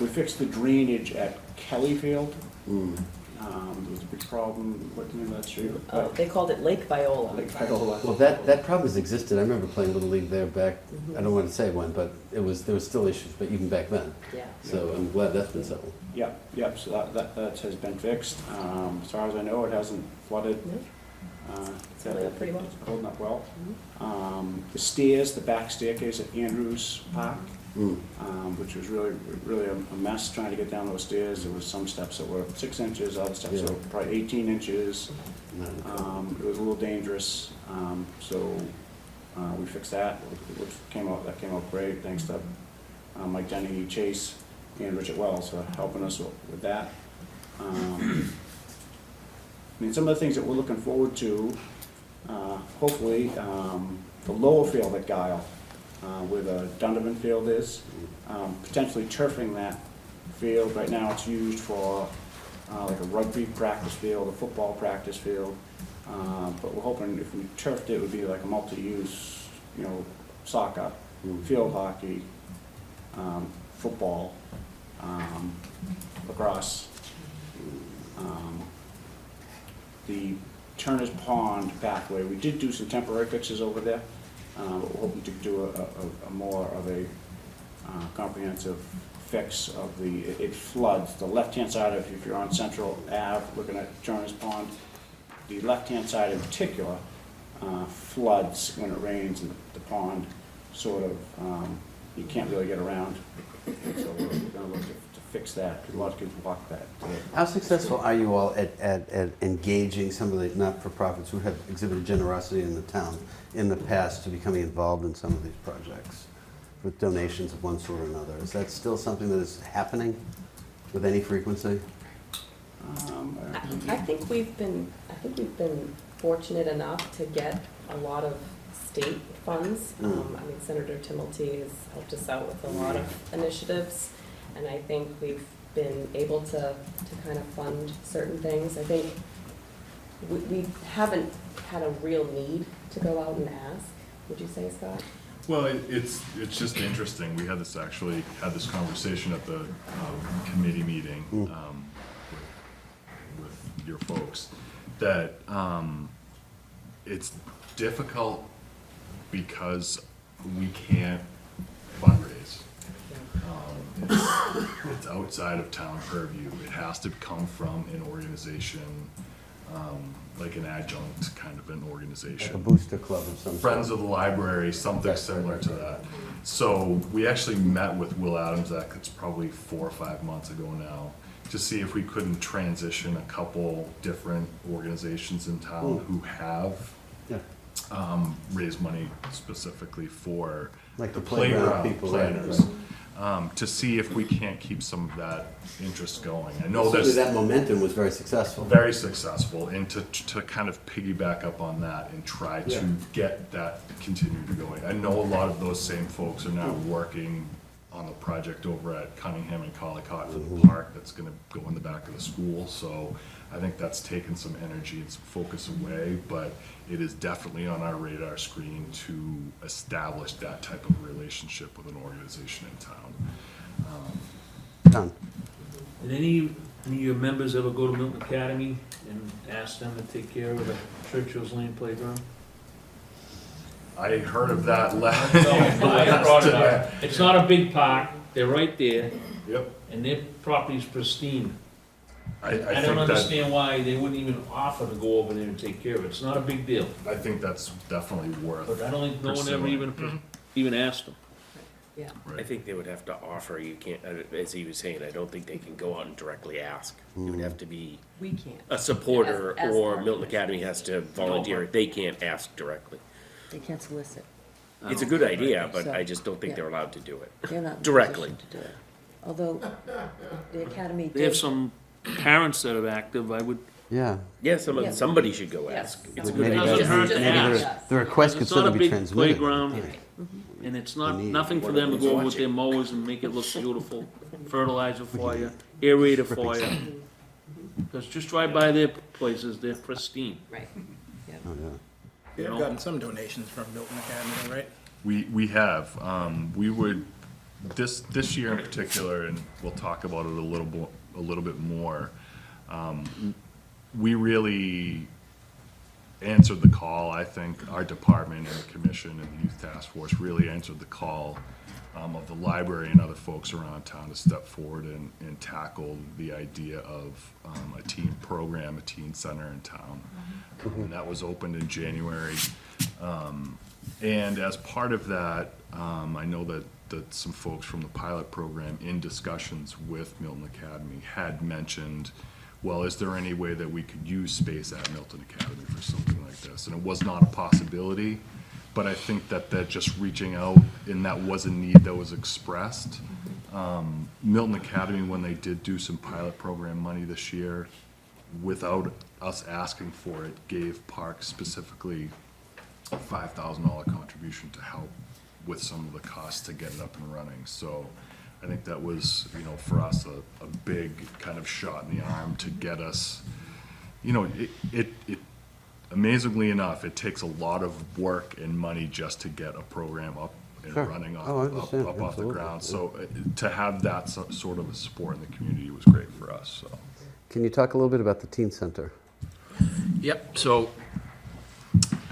We fixed the drainage at Kelly Field. There was a big problem looking in that street. They called it Lake Viola. Like Viola. Well, that problem has existed. I remember playing Little League there back, I don't want to say when, but there was still issues, but even back then. Yeah. So I'm glad that's been settled. Yep, so that has been fixed. As far as I know, it hasn't flooded. It's holding up pretty well. It's holding up well. The stairs, the back staircase at Andrews Park, which was really a mess trying to get down those stairs. There was some steps that were 6 inches, other steps that were probably 18 inches. It was a little dangerous, so we fixed that, which came out great, thanks to Mike Denny, Chase, and Richard Wells for helping us with that. Some of the things that we're looking forward to, hopefully, the lower field at Guile, where the Dunderman field is, potentially turfing that field. Right now it's used for like a rugby practice field, a football practice field, but we're hoping if we turfed it, it would be like a multi-use, soccer, field hockey, football, lacrosse. The Turner's Pond pathway, we did do some temporary fixes over there. We're hoping to do a more of a comprehensive fix of it floods. The left-hand side of, if you're on Central Ave looking at Turner's Pond, the left-hand side in particular floods when it rains, and the pond sort of, you can't really get around. So we're going to look to fix that, because a lot of kids walk that. How successful are you all at engaging some of the not-for-profits who have exhibited generosity in the town in the past to becoming involved in some of these projects with donations of one sort or another? Is that still something that is happening with any frequency? I think we've been fortunate enough to get a lot of state funds. I mean, Senator Timilty has helped us out with a lot of initiatives, and I think we've been able to kind of fund certain things. I think we haven't had a real need to go out and ask. Would you say, Scott? Well, it's just interesting. We had this conversation at the committee meeting with your folks, that it's difficult because we can't fundraise. It's outside of town purview. It has to come from an organization, like an adjunct kind of an Like a organization. booster club of some sort. Friends of the Library, something similar to that. So we actually met with Will Adamsek, it's probably 4 or 5 months ago now, to see if we couldn't transition a couple different organizations in town who have Yeah. raised money specifically for Like the the playground playground people, right, planners. To see if we can't keep some of that interest going. I know Certainly there's that momentum was very successful. very successful, and to kind of piggyback up on that and try Yeah. to get that continued to going. I know a lot of those same folks are now working on the project over at Cunningham and Collycott for the park that's gonna go in the back of the school, so I think that's taken some energy and some focus away, but it is definitely on our radar screen to establish that type of relationship with an organization in town. Done. Did any of your members ever go to Milton Academy and ask them to take care of the Churchill's Lane playground? I heard of that last. I brought it up. It's not a big park, they're right there, Yep. and their property's pristine. I I don't think that, understand why they wouldn't even offer to go over there and take care of it. It's not a big deal. I think that's definitely worth. But I don't think no one ever pursuing. even asked them. Yeah. I think they would have to offer, you can't, as he was saying, I don't think they can go out and directly ask. It would have to be We can't. a supporter, As or partners. Milton Academy has to volunteer, they can't ask directly. They can't solicit. It's a good idea, but So, I just don't think yeah. they're allowed to do it. They're not in a Directly. position to do it. Although the academy They have did, some parents that are active, I would, Yeah. Yeah, Yeah. somebody should go Yes. ask. It's a Maybe good doesn't idea. hurt to maybe ask. the request could It's not a certainly be big transmitted. playground. Yeah. and it's not, They need nothing for them to go over with their mowers and make it look beautiful, fertilizer for you, aerator for you. Because just drive by their places, they're pristine. right. Yeah. Oh, yeah. You They've know? gotten some donations from Milton Academy, right? We have, we would, this year in particular, and we'll talk about it a little bit more, we really answered the call. I think our department and the commission and the youth task force really answered the call of the library and other folks around town to step forward and tackle the idea of a teen program, a teen center in town. And that was opened in January. And as part of that, I know that some folks from the pilot program, in discussions with Milton Academy, had mentioned, well, is there any way that we could use space at Milton Academy for something like this? And it was not a possibility, but I think that just reaching out, and that was a need that was expressed. Milton Academy, when they did do some pilot program money this year, without us asking for it, gave Parks specifically a $5,000 contribution to help with some of the costs to get it up and running. So I think that was, for us, a big kind of shot in the arm to get us, it amazingly enough, it takes a lot of work and money just to get a program up and Sure. running Oh, I understand. up off the Absolutely. ground. So to have that sort of a support in the community was great for us, so. Can you talk a little bit about the teen center? Yep, so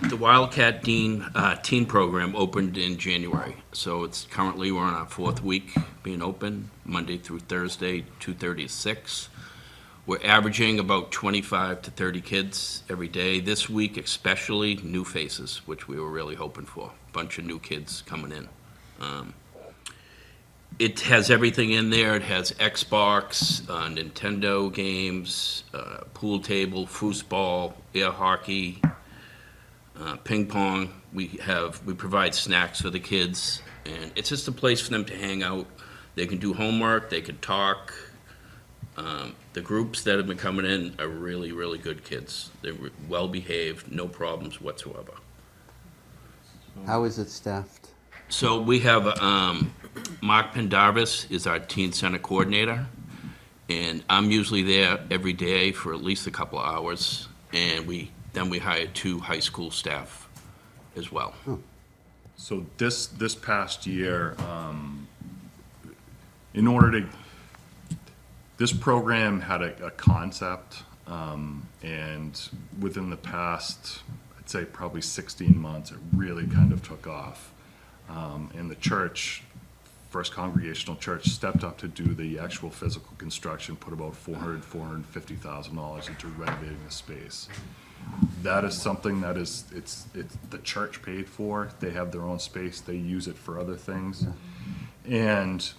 the Wildcat Teen Program opened in January. So it's currently, we're on our 4th week being open, Monday through Thursday, 2:30 to 6. We're averaging about 25 to 30 kids every day. This week especially, new faces, which we were really hoping for. Bunch of new kids coming in. It has everything in there. It has Xbox, Nintendo games, pool table, foosball, air hockey, ping pong. We provide snacks for the kids, and it's just a place for them to hang out. They can do homework, they can talk. The groups that have been coming in are really, really good kids. They're well behaved, no problems whatsoever. How is it staffed? So we have Mark Pendarvis is our teen center coordinator, and I'm usually there every day for at least a couple of hours, and we hire 2 high school staff as well. So this past year, this program had a concept And within the past, I'd say probably 16 months, it really kind of took off. And the church, First Congregational Church, stepped up to do the actual physical construction, put about $450,000 into renovating the space. That is something that it's the church paid for. They have their own space. They use it for other things. And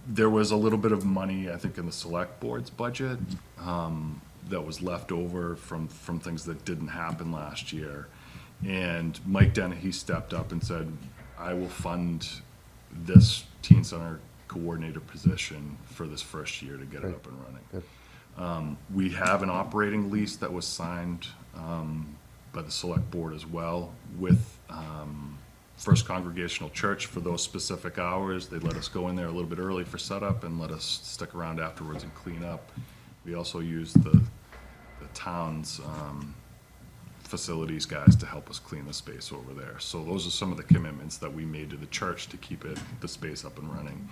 there was a little bit of money, I think, in the select board's budget that was left over from things that didn't happen last year. And Mike Dennehy stepped up and said, I will fund this teen center coordinator position for this first year to get it up and running. Good. We have an operating lease that was signed by the select board as well with First Congregational Church for those specific hours. They let us go in there a little bit early for setup and let us stick around afterwards and clean up. We also used the town's facilities guys to help us clean the space over there. So those are some of the commitments that we made to the church to keep the space up and running.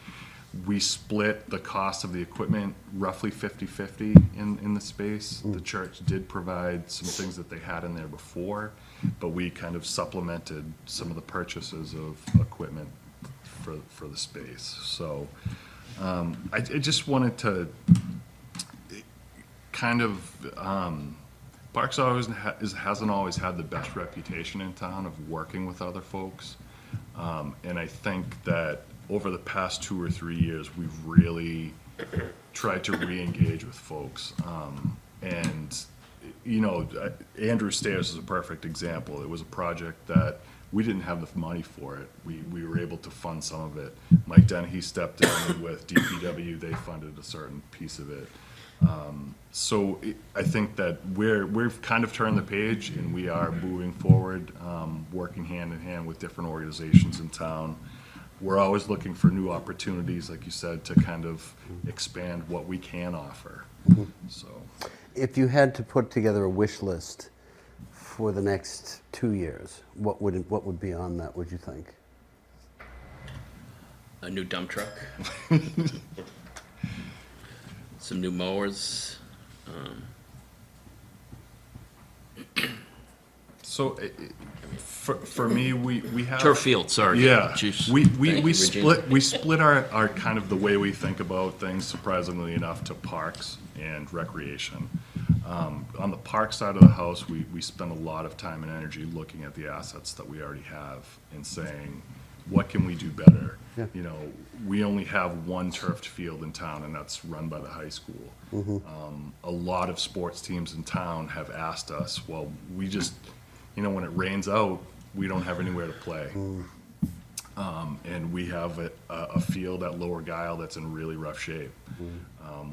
We split the cost of the equipment roughly 50-50 in the space. The church did provide some things that they had in there before, but we kind of supplemented some of the purchases of equipment for the space. So I just wanted to kind of, Parks hasn't always had the best reputation in town of working with other folks. And I think that over the past 2 or 3 years, we've really tried to re-engage with folks. And, you know, Andrew Stairs is a perfect example. It was a project that we didn't have the money for it. We were able to fund some of it. Mike Dennehy stepped in with DPW. They funded a certain piece of it. So I think that we've kind of turned the page and we are moving forward, working hand in hand with different organizations in town. We're always looking for new opportunities, like you said, to kind of expand what we can offer. So, If you had to put together a wish list for the next 2 years, what would be on that, would you think? A new dump truck. Some new mowers. so for me, we have Turf field, sorry. Yeah, Jeez. we Thank you, Regina. split our kind of the way we think about things, surprisingly enough, to parks and recreation. On the park side of the house, we spend a lot of time and energy looking at the assets that we already have and saying, what can we do better? Yeah. You know, we only have one turfed field in town, and that's run by the high school. A lot of sports teams in town have asked us, well, we just, you know, when it rains out, we don't have anywhere to play. And we have a field at Lower Guile that's in really rough shape.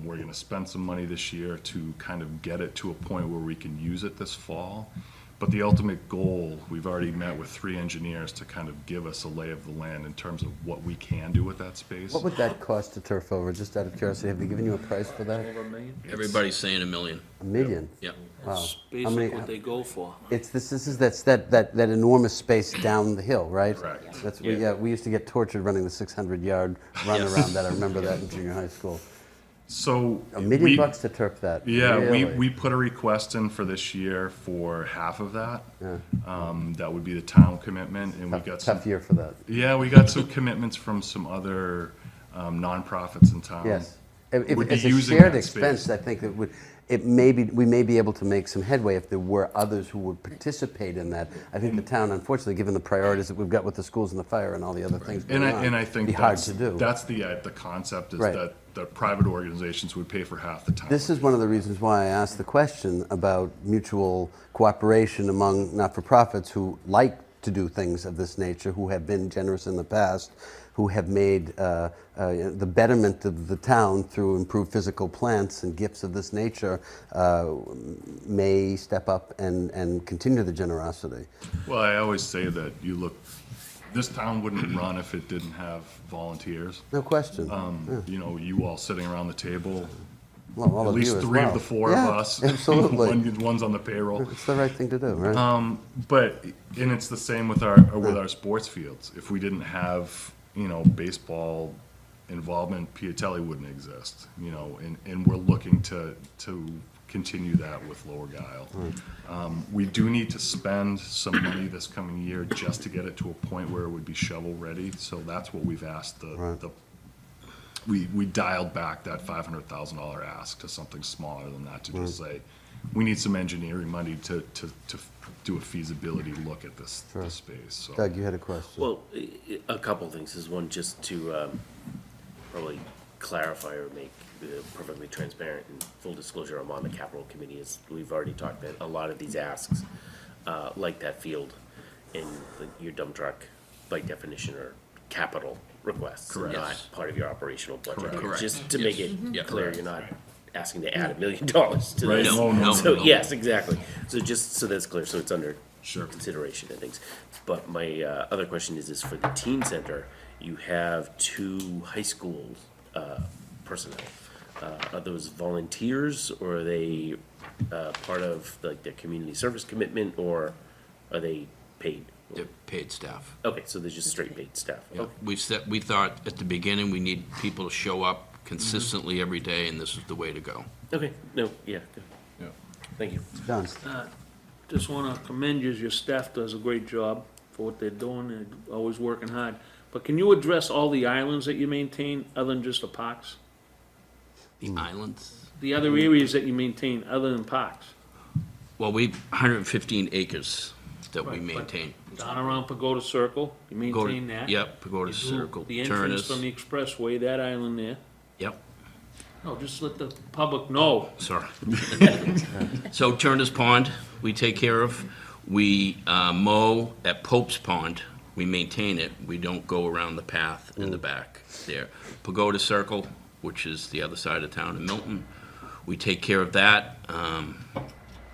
We're going to spend some money this year to kind of get it to a point where we can use it this fall. But the ultimate goal, we've already met with 3 engineers to kind of give us a lay of the land in terms of what we can do with that space. What would that cost to turf over, just out of curiosity? Have they given you a price for that? Over $1 million? Everybody's saying $1 million. $1 million? Yeah. Wow. That's How many- basically what they go for. It's that enormous space down the hill, right? Correct. That's we used to get tortured running the 600-yard run around that. I remember that in junior high school. So $1 million to turf that. Yeah, really? we put a request in for this year for half of that. Yeah. That would be the town commitment, and we got some. Tough year for that. Yeah, we got some commitments from some other nonprofits in town. Yes. If Would be it's a using shared that expense, space. I think we may be able to make some headway if there were others who would participate in that. I think the town, unfortunately, given the priorities that we've got with the schools and the fire and all the other things going on, And I think be hard that's, to do. that's the concept is Right. that the private organizations would pay for half the time. This is one of the reasons why I asked the question about mutual cooperation among not-for-profits who like to do things of this nature, who have been generous in the past, who have made the betterment of the town through improved physical plants and gifts of this nature, may step up and continue the generosity. Well, I always say that this town wouldn't run if it didn't have volunteers. No question. You know, you all sitting around the table, Well, all at of you least as 3 well. of the 4 Yeah, of us. absolutely. One's on the payroll. It's the right thing to do, right? And it's the same with our sports fields. If we didn't have, you know, baseball involvement, Piatelli wouldn't exist, you know, and we're looking to continue that with Lower Guile. We do need to spend some money this coming year just to get it to a point where it would be shovel-ready, so that's what we've asked we dialed back that $500,000 ask to something smaller than that, to just say, we need some engineering money to do a feasibility look at this space, so. Doug, you had a question? Well, a couple things. Is one, just to probably clarify or make perfectly transparent and full disclosure, I'm on the capital committee. As we've already talked, that a lot of these asks, like that field and your dump truck, by definition, are capital requests, Correct. not Yes. part of your operational budget. Correct. Just to Yes. make it Yeah. clear, you're not asking to add $1 million to Right. this. No, So, no. yes, exactly. So just so that's clear, so it's under Sure. consideration and things. But my other question is for the teen center, you have 2 high school personnel. Are those volunteers, or are they part of like their community service commitment, or are they paid? They're paid staff. Okay, so they're just straight paid staff. Yeah. Okay. We thought at the beginning, we need people to show up consistently every day, and this is the way to go. Okay, no, yeah, good. Yeah. Thank you. John? Just wanna commend you, your staff does a great job for what they're doing, they're always working hard. But can you address all the islands that you maintain, other than just the parks? The islands, The other areas that you maintain, other than parks? well, 115 acres that we Right, but maintain. Down around Pagoda Circle, you Go to- maintain that? Yep, Pagoda You do Circle, The entrance Turnus, from the expressway, that island there. yep, No, just let the public know. sorry. So Turner's Pond, we take care of. We mow at Pope's Pond, we maintain it. We don't go around the path in the back there. Pagoda Circle, which is the other side of town in Milton, we take care of that.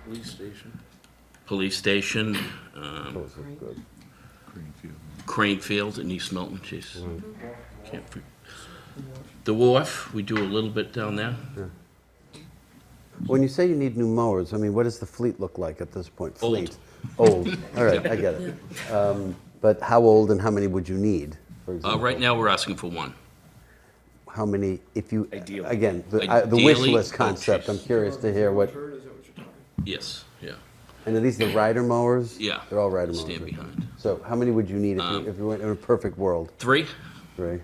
Police station. Police station, Greenfield. Crane Field in East Milton, jeez. Can't for- The wharf, we do a little bit down there. When you say you need new mowers, I mean, what does the fleet look like at this point? Old. Fleet. Old, all right, I get it. But how old and how many would you need, for example? Right now, we're asking for one. How many, if you, Ideally. again, the wish Ideally- list concept, I'm curious to hear what, Yes, yeah, and are these the rider mowers? yeah. They're all rider mowers. Stand right? behind. So how many would you need if you went in a perfect world? 3? Right?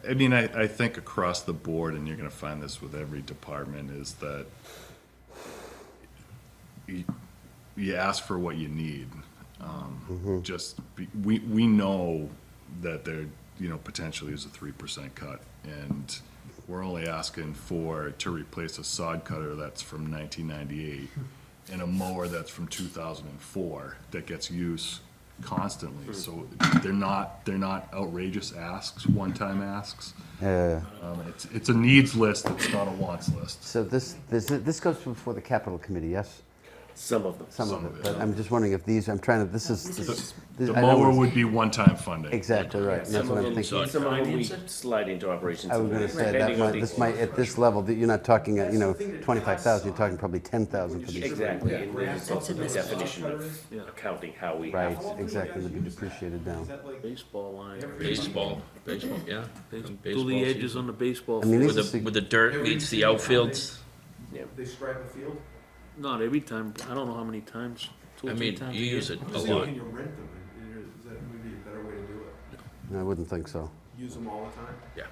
I mean, I think across the board, and you're gonna find this with every department, is that you ask for what you need. We know that there, you know, potentially is a 3% cut, and we're only asking to replace a sod cutter that's from 1998 and a mower that's from 2004 that gets used constantly. So they're not outrageous asks, one-time asks. It's a needs list, it's not a wants list. So this goes before the capital committee, yes? Some of them. Some of it, but I'm just wondering if these, I'm trying to, this The I know mower it's- would be one-time funding. Exactly right, and that's Some what of I'm them, thinking. some of them we slide into operations. I was gonna say, that depending on might, the- this might, at this level, that you're not talking, 25,000, you're talking probably 10,000 for these. Exactly, and then it's also the definition of accounting, how we Right, have to. exactly, to be depreciated down. Baseball line. Baseball, yeah. Do Baseball the edges season. on the baseball I mean, field. these- With the dirt meets the outfields. They stripe the field? Not every time, I don't know how many times, 2 I or 3 mean, times. you use it a So lot. can you rent them? Is that maybe a better way to do it? I wouldn't think so. Use them all the time? Yeah.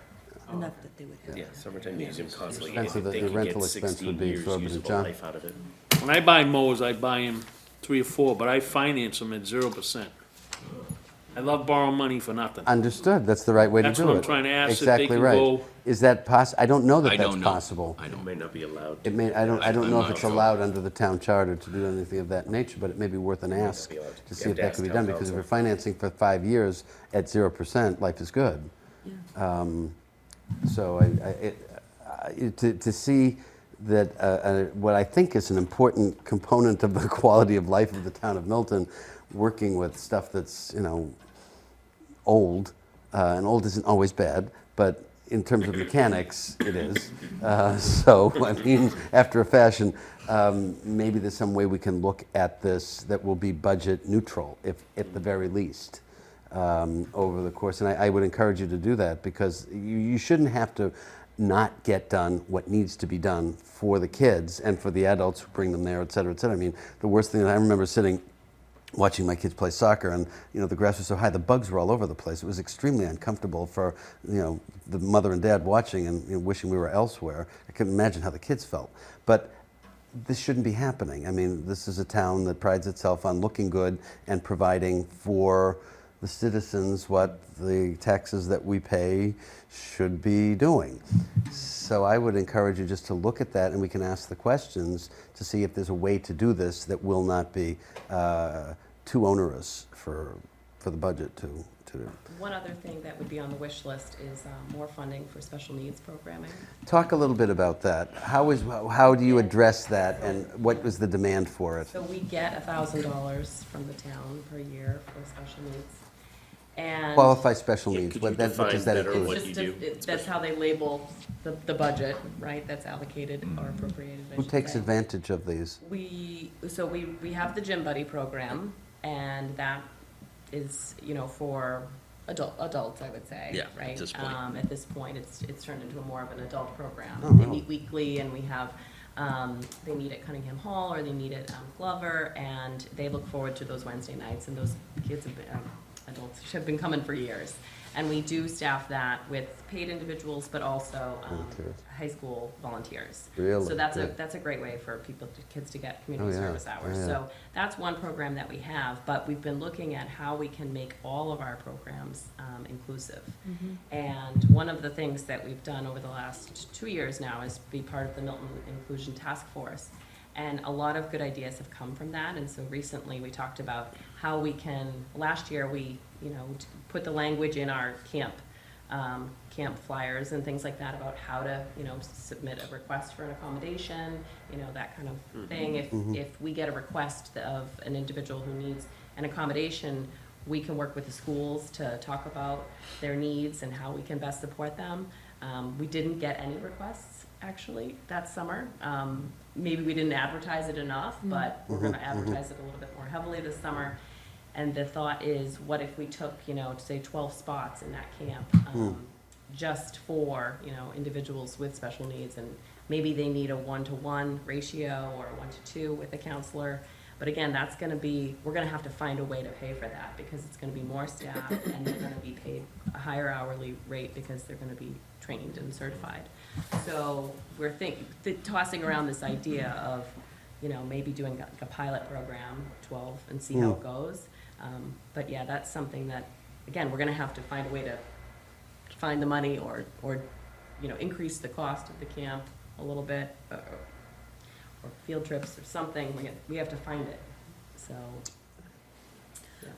Enough that they would have. Yeah, summertime use them constantly. Expensive, If they the can rental get expense 16 would be years exorbitant. usable John? life out of it. When I buy mowers, I buy them 3 or 4, but I finance them at 0%. I love borrowing money for nothing. Understood, that's the right way to do it. That's what I'm trying to ask, if they Exactly can right. go- Is that I don't know that I that's don't know. possible. I It don't. may not be allowed. It may, I don't I'm know if not it's sure. allowed under the town charter to do anything of that nature, but it may be worth an ask be allowed. to You see have if to that ask could be town done, because if council. you're financing for 5 years at 0%, life is good. So to see that what I think is an important component of the quality of life of the town of Milton, working with stuff that's, old, and old isn't always bad, but in terms of mechanics, it is. So, I mean, after a fashion, maybe there's some way we can look at this that will be budget neutral, if at the very least. over the course, and I would encourage you to do that, because you shouldn't have to not get done what needs to be done for the kids and for the adults who bring them there, et cetera, et cetera. I mean, the worst thing, I remember sitting watching my kids play soccer, and the grass was so high, the bugs were all over the place. It was extremely uncomfortable for the mother and dad watching and wishing we were elsewhere. I couldn't imagine how the kids felt. But this shouldn't be happening. I mean, this is a town that prides itself on looking good and providing for the citizens what the taxes that we pay should be doing. So I would encourage you just to look at that, and we can ask the questions to see if there's a way to do this that will not be too onerous for the budget to. One other thing that would be on the wish list is more funding for special needs programming. Talk a little bit about that. How do you address that, and what was the demand for it? So we get $1,000 from the town per year for special needs. And Qualify special Yeah, needs. could What you does define that better include? what It's you just do? that's how they label the budget, right? That's allocated or appropriated. I Who should takes say. advantage of these? We have the Gym Buddy program, and that is, for adults, I would say. Yeah, right? at this point. At this point, it's turned into more of an adult program. Oh, They wow. meet weekly, and we have, they meet at Cunningham Hall, or they meet at Glover, and they look forward to those Wednesday nights, and those kids have been, adults have been coming for years. And we do staff that with paid individuals, but also Volunteers. high school volunteers. Really? So that's Good. a great way for kids to get community Oh, yeah. service hours. Oh, yeah. So that's one program that we have, but we've been looking at how we can make all of our programs inclusive. And one of the things that we've done over the last 2 years now is be part of the Milton Inclusion Task Force. And a lot of good ideas have come from that. And so recently we talked about how we can, last year we, put the language in our camp flyers and things like that about how to, submit a request for an accommodation, that kind of thing. If we get a request of an individual who needs an accommodation, we can work with the schools to talk about their needs and how we can best support them. We didn't get any requests, actually, that summer. Maybe we didn't advertise it enough, but we're gonna advertise it a little bit more heavily this summer. And the thought is, what if we took, say 12 spots in that camp, just for, individuals with special needs, and maybe they need a 1-to-1 ratio or a 1-to-2 with a counselor. But again, we're gonna have to find a way to pay for that, because it's gonna be more staff, and they're gonna be paid a higher hourly rate because they're gonna be trained and certified. So we're tossing around this idea of, maybe doing a pilot program, 12, and see how it goes. But yeah, that's something that, again, we're gonna have to find a way to find the money or increase the cost of the camp a little bit, or field trips or something. We have to find it, so. Yeah.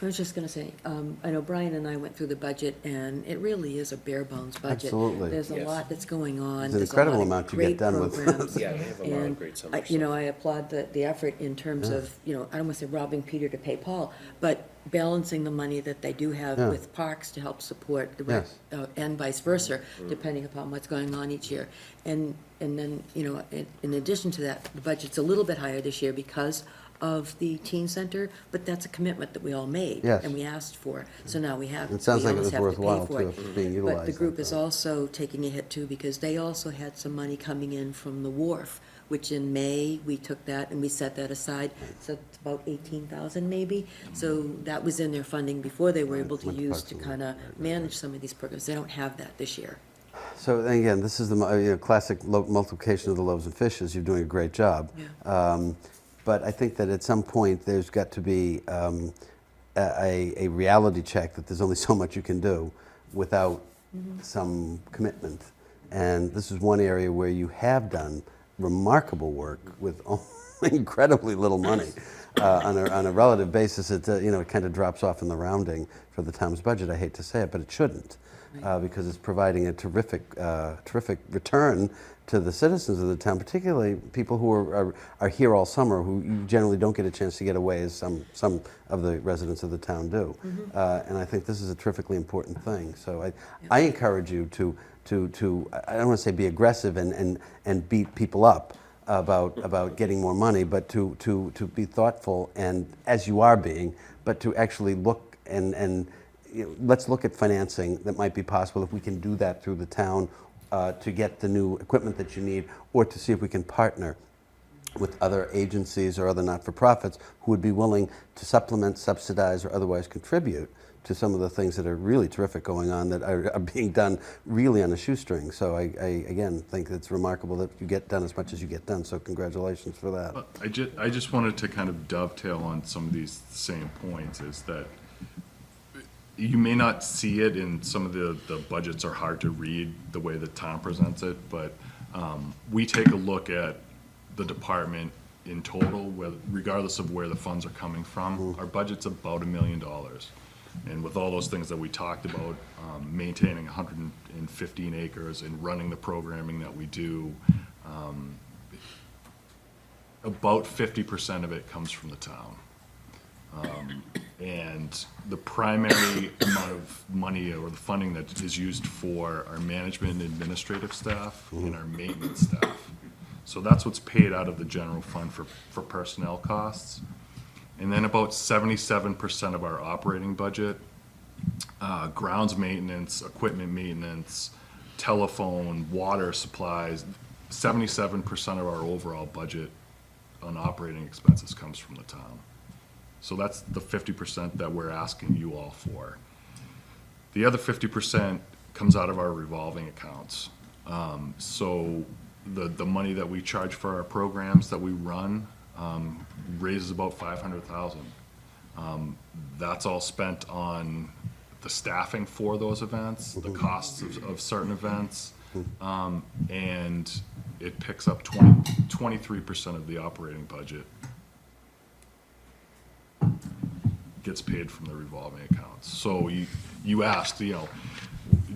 I was just gonna say, I know Brian and I went through the budget, and it really is a bare bones budget. Absolutely. There's a Yes. lot that's going on. There's an There's a incredible lot of amount you get great done with. programs. Yeah, they have a lot of And great summer I applaud the effort in terms Yeah. of, I don't wanna say robbing Peter to pay Paul, but balancing the money that they do have Yeah. with parks to help support the rec, Yes. and vice versa, depending upon what's going on each year. And then, in addition to that, the budget's a little bit higher this year because of the teen center, but that's a commitment that we all made. Yes. And we asked for, so now we have. It sounds we like it almost was have to pay worthwhile, for too, it. if it's being utilized. But the group like is that. also taking a hit too, because they also had some money coming in from the wharf, which in May, we took that and we set that aside, so it's about 18,000 maybe. So that was in their funding before they were able to Went to use Parks to and kind of manage some of these programs. They don't have that this year. So again, this is the classic multiplication of the loaves and fishes. You're doing a great job. Yeah. But I think that at some point there's got to be a reality check that there's only so much you can do without some commitment. And this is one area where you have done remarkable work with incredibly little money. On a relative basis, it kind of drops off in the rounding for the town's budget. I hate to say it, but it shouldn't, because it's providing a terrific return to the citizens of the town, particularly people who are here all summer, who you generally don't get a chance to get away, as some of the residents of the town do. And I think this is a terrifically important thing. So I encourage you to I don't want to say be aggressive and beat people up about getting more money, but to be thoughtful, and as you are being, but to actually look and let's look at financing that might be possible, if we can do that through the town to get the new equipment that you need, or to see if we can partner with other agencies or other not-for-profits who would be willing to supplement, subsidize, or otherwise contribute to some of the things that are really terrific going on that are being done really on a shoestring. So I again think it's remarkable that you get done as much as you get done, so congratulations for that. I just wanted to kind of dovetail on some of these same points, is that you may not see it in some of the budgets are hard to read the way that Tom presents it, but we take a look at the department in total, regardless of where the funds are coming from. Our budget's about $1 million. And with all those things that we talked about, maintaining 115 acres and running the programming that we do, about 50% of it comes from the town. And the primary amount of money or the funding that is used for our management and administrative staff and our maintenance staff. So that's what's paid out of the general fund for personnel costs. And then about 77% of our operating budget, grounds maintenance, equipment maintenance, telephone, water supplies, 77% of our overall budget on operating expenses comes from the town. So that's the 50% that we're asking you all for. The other 50% comes out of our revolving accounts. So the money that we charge for our programs that we run raises about $500,000. That's all spent on the staffing for those events, the costs of certain events, and it picks up 23% of the operating budget gets paid from the revolving accounts. So you asked,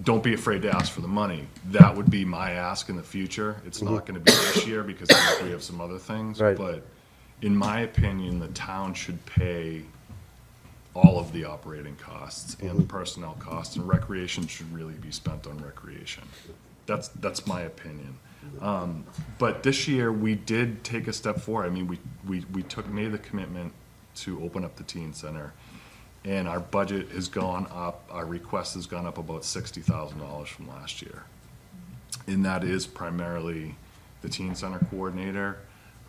don't be afraid to ask for the money. That would be my ask in the future. It's not going to be this year because I think we have some other things. Right. But in my opinion, the town should pay all of the operating costs and the personnel costs, and recreation should really be spent on recreation. That's my opinion. But this year we did take a step forward. I mean, we made the commitment to open up the teen center, and our budget has gone up. Our request has gone up about $60,000 from last year, and that is primarily the teen center coordinator,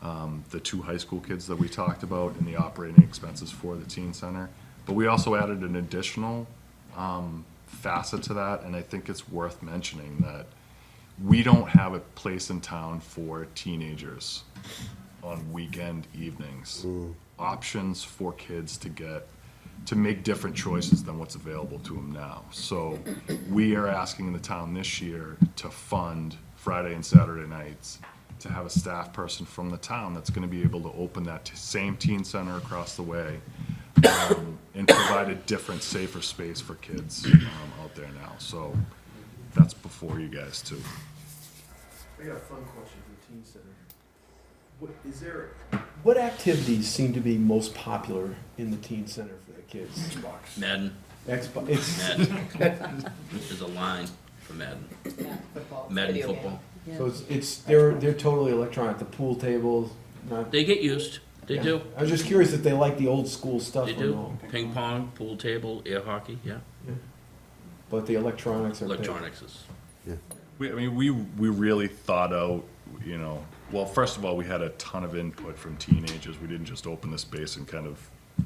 the 2 high school kids that we talked about, and the operating expenses for the teen center. But we also added an additional facet to that, and I think it's worth mentioning that we don't have a place in town for teenagers on weekend evenings. Options for kids to make different choices than what's available to them now. So we are asking the town this year to fund Friday and Saturday nights, to have a staff person from the town that's going to be able to open that same teen center across the way, and provide a different, safer space for kids out there now. So that's before you guys too. I got a fun question for the teen center. What activities seem to be most popular in the teen center for the kids? Xbox. Madden. Madden. There's a line for Madden. Madden football. So they're totally electronic. The pool tables. They get used. They do. I was just curious if they like the old school stuff. They or do. no. Ping pong, pool table, air hockey, yeah. But the electronics are big. Electronics is. We really thought out, well, first of all, we had a ton of input from teenagers. We didn't just open the space and kind of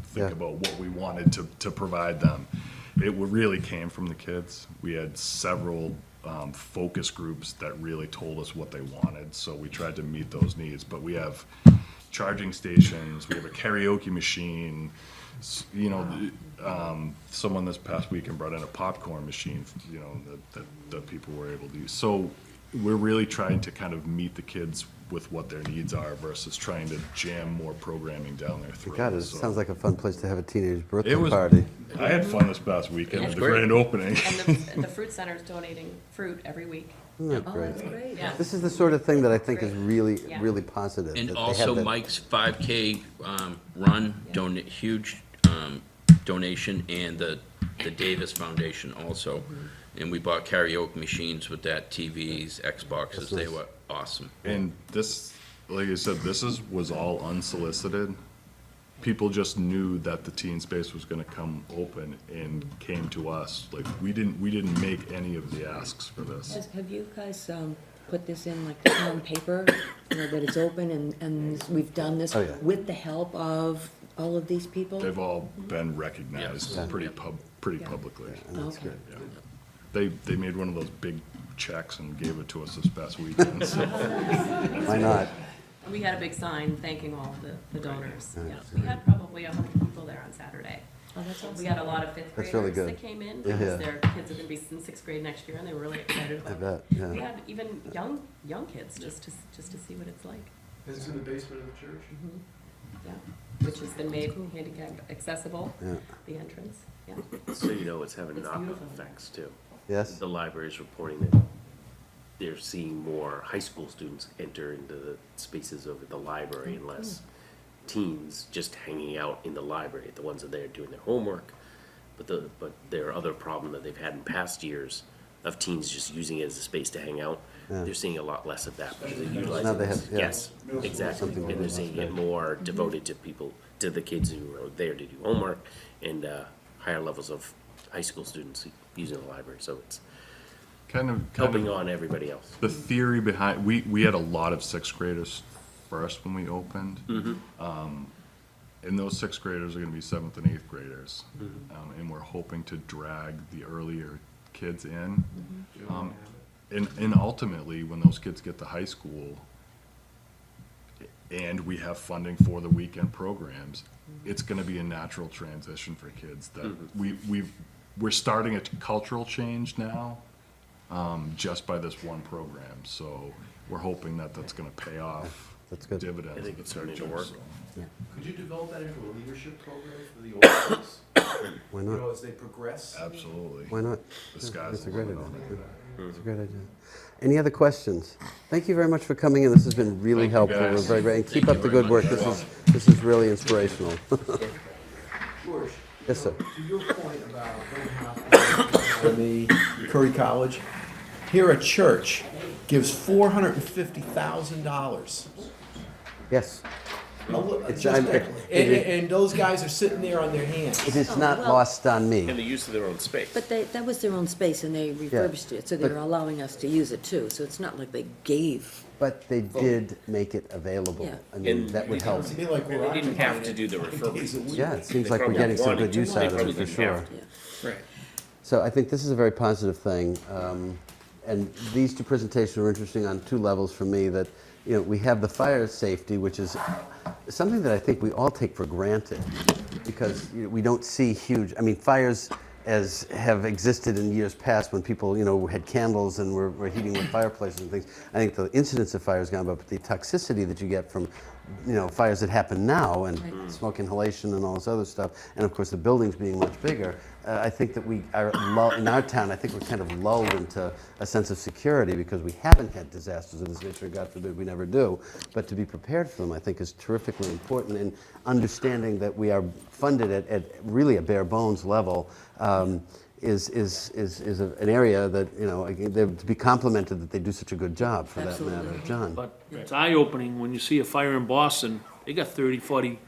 think about what we wanted to provide them. It really came from the kids. We had several focus groups that really told us what they wanted, so we tried to meet those needs. But we have charging stations, we have a karaoke machine, someone this past weekend brought in a popcorn machine, that people were able to use. So we're really trying to kind of meet the kids with what their needs are versus trying to jam more programming down their throat. God, it So sounds like a fun place to have a teenage birthday it was. party. I had fun this past weekend at the great. grand opening. And the fruit center is donating fruit every week. Isn't that Oh, great? that's great. Yeah. This is the sort of thing that I think is really, Yeah. really positive. And that they also have that- Mike's 5K run, huge donation, and the Davis Foundation also. And we bought karaoke machines with that, TVs, Xboxes, they nice. were awesome. And this, like I said, was all unsolicited. people just knew that the teen space was gonna come open and came to us. Like, we didn't make any of the asks for this. Have you guys put this in like the town paper, you know, that it's open and we've done this Oh, yeah. with the help of all of these people? They've all been recognized pretty publicly. Okay. Yeah. They made one of those big checks and gave it to us this past weekend, so. Why not? We had a big sign thanking all the donors. Yeah, we had probably 100 people there on Saturday. Oh, that's awesome. We had a lot of fifth That's really graders good. that came in Yeah. because their kids are gonna be in sixth grade next year, and they were really excited I about it. bet, yeah. We had even young kids just to see what it's like. Is it in the basement of the church? Yeah, which has been made handicap accessible. Yeah. The entrance. Yeah. So you know it's having It's knock-on beautiful. effects too. Yes? The library is reporting that they're seeing more high school students enter into the spaces of the library and less teens just hanging out in the library, the ones that are there doing their homework. But their other problem that they've had in past years of teens just using it as a space to hang out, Yeah. they're seeing a lot less of that because they Now utilize they it. have- yeah. Yes, exactly. And they're seeing it more devoted to the kids who are there to do homework and higher levels of high school students using the library. So it's Kind helping of on everybody else. the theory behind, we had a lot of sixth graders first when we opened. And those sixth graders are gonna be seventh and eighth graders. And we're hoping to drag the earlier kids in. And ultimately, when those kids get to high school, and we have funding for the weekend programs, it's gonna be a natural transition for kids that we're starting a cultural change now, just by this one program. So we're hoping that that's gonna pay off That's good. dividends. I think it's starting to work. Could you develop that into a leadership program for the old folks? Why You not? know, as they progress? Absolutely. Why not? The sky's That's a the great limit idea. on it. It's a great idea. Any other questions? Thank you very much for coming in. This has been really Thank you, helpful. guys. We're very great. And keep Thank up you the very good work. much. This is really inspirational. George, Yes, sir. to your point about the Curry College, here a church gives $450,000. Yes. Just I'm- there. it- And those guys are sitting there on their hands. It is not well- lost on And me. the use of their own space. But that was their own space and they refurbished it, so they're allowing us to use it too. So it's not like they gave. But they did make it available. Yeah. I mean, And that would help. Sounds to me like we're They didn't have occupying to do the it 5 days a refurbishment. week. Yeah, it seems They like we're probably getting some wanted good to, use they out of probably it, for didn't sure. have to. Yeah. Right. So I think this is a very positive thing. And these two presentations are interesting on two levels for me, that, you know, we have the fire safety, which is something that I think we all take for granted because, you know, we don't see huge, I mean, fires as have existed in years past when people, you know, had candles and were heating with fireplaces and things. I think the incidence of fire has gone up, but the toxicity that you get from, you know, fires that happen now and smoke inhalation and all this other stuff, and of course the buildings being much bigger, I think that we are in our town, I think we're kind of lulled into a sense of security because we haven't had disasters of this nature. God forbid we never do. But to be prepared for them, I think, is terrifically important. And understanding that we are funded at really a bare bones level is an area that, you know, they're to be complimented that they do such a good job, for that Absolutely. matter. John? But it's eye-opening when you see a fire in Boston, they got 30, 40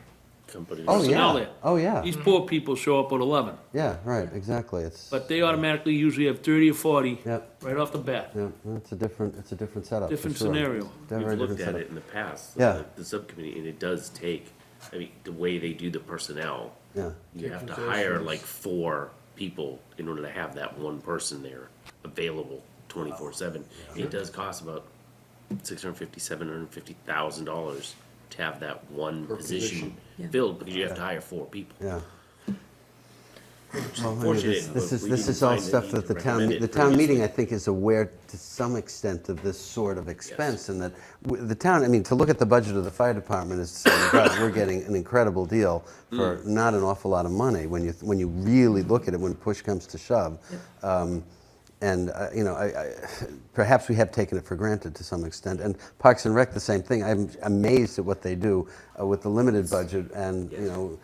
Companies. Oh, personnel yeah. there. Oh, yeah. These poor people show up with 11, Yeah, right, exactly. It's, but they automatically usually have 30 or 40 Yep. right off the bat. yeah, it's a different setup, for Different sure. scenario. Very We've different looked at setup. it in the past, Yeah. the subcommittee, and it does take, I mean, the way they do the personnel, Yeah. you have to hire like 4 people in order to have that one person there available 24/7. It does cost about $650,000, $750,000 to have that one position Yeah. filled, because you have to hire 4 people. Yeah. Well, I mean, Fortunate, this but is we this didn't is all find the stuff need that to the town recommend it meeting, previously. I think, is aware to some extent of this sort of expense, and that the town, I mean, to look at the budget of the fire department is to say, God, we're getting an incredible deal for not an awful lot of money when you really look at it when push comes to shove. And, you know, perhaps we have taken it for granted to some extent. And Parks and Rec, the same thing. I'm amazed at what they do with the limited budget. And, you know,